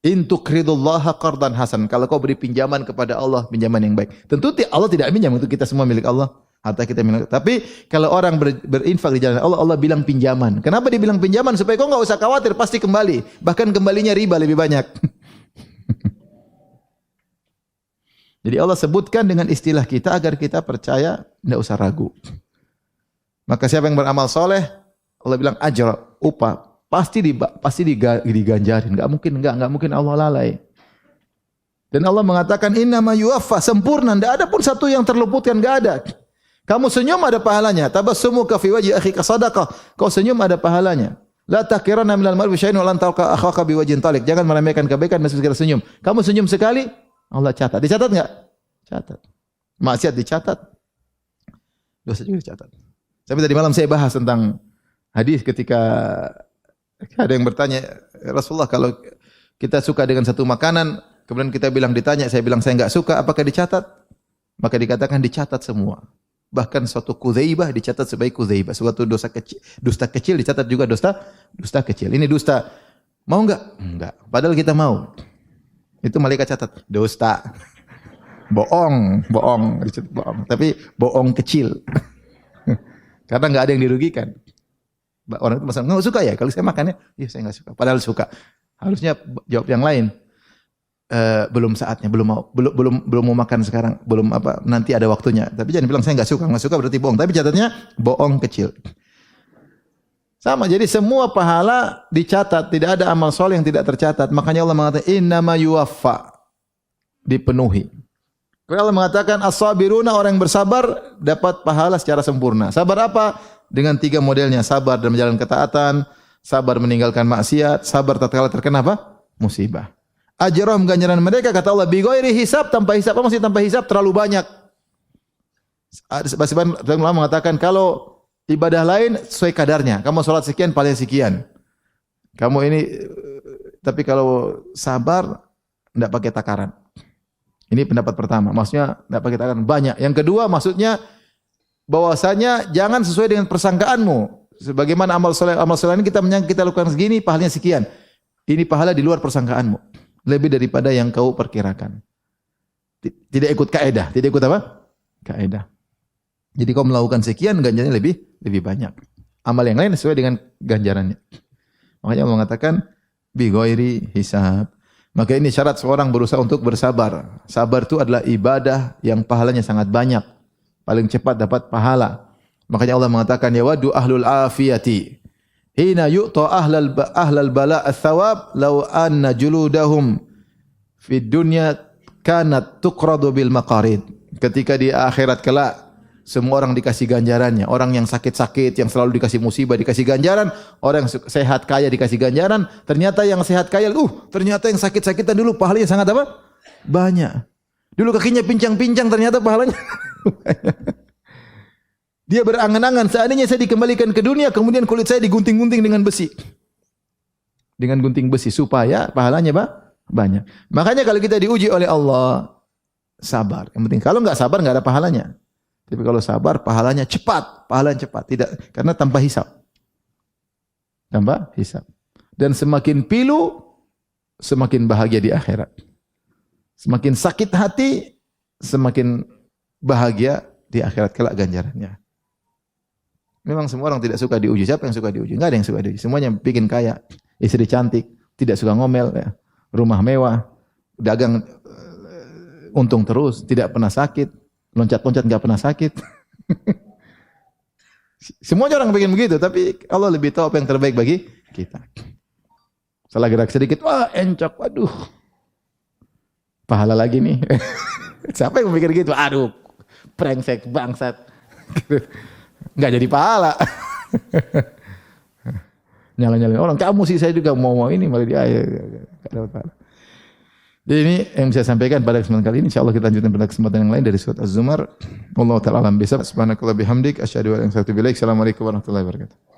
In tuqridullaha qardan hasan. Kalau kau beri pinjaman kepada Allah, pinjaman yang baik. Tentu Allah tidak minjam, untuk kita semua milik Allah. Harta kita milik. Tapi kalau orang berinfak di jalan Allah, Allah bilang pinjaman. Kenapa dia bilang pinjaman? Supaya kau enggak usah khawatir, pasti kembali. Bahkan kembalinya riba lebih banyak. Jadi Allah sebutkan dengan istilah kita agar kita percaya, tidak usah ragu. Maka siapa yang beramal soleh, Allah bilang ajra, upah. Pasti diganjarin. Enggak mungkin Allah lalai. Dan Allah mengatakan innama yuwaffa, sempurna, enggak ada pun satu yang terluputkan, enggak ada. Kamu senyum ada pahalanya. Tabassumuka fi wajhi akhika sadaqah. Kau senyum ada pahalanya. La taqiranna minal mar'i syai'un wa lan talqa akhaka biwajhin talik. Jangan meremehkan kebaikan meski sekali senyum. Kamu senyum sekali, Allah catat. Dicatat enggak? Catat. Maksiat dicatat. Dosa juga dicatat. Sampai tadi malam saya bahas tentang hadis ketika ada yang bertanya, Rasulullah kalau kita suka dengan satu makanan, kemudian kita ditanya, saya bilang saya enggak suka, apakah dicatat? Maka dikatakan dicatat semua. Bahkan suatu kudzaibah dicatat sebagai kudzaibah. Suatu dusta kecil dicatat juga dusta kecil. Ini dusta. Mau enggak? Enggak. Padahal kita mau. Itu malaikat catat. Dusta. Bohong. Dicatat bohong. Tapi bohong kecil. Karena enggak ada yang dirugikan. Orang itu masalah, enggak suka ya? Kalau saya makannya, iya saya enggak suka. Padahal suka. Harusnya jawab yang lain. Belum saatnya, belum mau makan sekarang, belum apa, nanti ada waktunya. Tapi jangan bilang saya enggak suka berarti bohong. Tapi catatnya bohong kecil. Sama, jadi semua pahala dicatat, tidak ada amal soleh yang tidak tercatat. Makanya Allah mengatakan innama yuwaffa, dipenuhi. Kalau Allah mengatakan as-sabiruna, orang yang bersabar dapat pahala secara sempurna. Sabar apa? Dengan 3 modelnya, sabar dalam menjalankan ketaatan, sabar meninggalkan maksiat, sabar tatkala terkena apa? Musibah. Ajrahum, ganjaran mereka kata Allah bi ghairi hisab, tanpa hisab. Apa maksudnya tanpa hisab? Terlalu banyak. Sebagian ulama mengatakan kalau ibadah lain sesuai kadarnya. Kamu salat sekian, paling sekian. Kamu ini, tapi kalau sabar enggak pakai takaran. Ini pendapat pertama. Maksudnya enggak pakai takaran banyak. Yang kedua maksudnya bahwasanya jangan sesuai dengan persangkaanmu. Sebagaimana amal soleh ini kita menyangka kita lakukan segini, pahalanya sekian. Ini pahala di luar persangkaanmu. Lebih daripada yang kau perkirakan. Tidak ikut kaedah. Tidak ikut apa? Kaedah. Jadi kau melakukan sekian, ganjarnya lebih banyak. amal yang lain sesuai dengan ganjarannya. Makanya Allah mengatakan bi ghairi hisab. Maka ini syarat seorang berusaha untuk bersabar. Sabar itu adalah ibadah yang pahalanya sangat banyak. Paling cepat dapat pahala. Makanya Allah mengatakan ya wadu ahlul afiyati hina yu'ta ahlal bala ats-tsawab law anna juludahum fid dunya kanat tuqradu bil maqarid. Ketika di akhirat kelak semua orang dikasih ganjarannya. Orang yang sakit-sakit, yang selalu dikasih musibah, dikasih ganjaran. Orang yang sehat kaya dikasih ganjaran. Ternyata yang sehat kaya, ternyata yang sakit-sakitan dulu pahalanya sangat apa? Banyak. Dulu kakinya pincang-pincang, ternyata pahalanya dia berangan-angan, seandainya saya dikembalikan ke dunia, kemudian kulit saya digunting-gunting dengan besi. Dengan gunting besi, supaya pahalanya banyak. Makanya kalau kita diuji oleh Allah, sabar. Yang penting, kalau enggak sabar, enggak ada pahalanya. Tapi kalau sabar, pahalanya cepat. Pahalanya cepat. Tidak, karena tanpa hisab. Tanpa hisab. Dan semakin pilu, semakin bahagia di akhirat. Semakin sakit hati, semakin bahagia di akhirat kelak ganjarannya. Memang semua orang tidak suka diuji. Siapa yang suka diuji? Enggak ada yang suka diuji. Semuanya bikin kaya. Istri cantik, tidak suka ngomel, ya. Rumah mewah, dagang untung terus, tidak pernah sakit. Loncat-loncat enggak pernah sakit. Semua orang pengen begitu, tapi Allah lebih tahu apa yang terbaik bagi kita. Salah gerak sedikit, wah encok, waduh. Pahala lagi nih. Siapa yang mikir gitu? Aduh, brengsek bangsat. Enggak jadi pahala. Nyala-nyalain orang, kamu sih saya juga mau ini malah dia enggak dapat pahala. Jadi ini yang saya sampaikan pada kesempatan kali ini. InsyaAllah kita lanjutkan pada kesempatan yang lain dari surat Az-Zumar. Wallahu ta'ala alam bisawab. Subhanakallah bihamdik. Asyhadu an la ilaha illa anta astaghfiruka wa atubu ilaik. Assalamualaikum warahmatullahi wabarakatuh.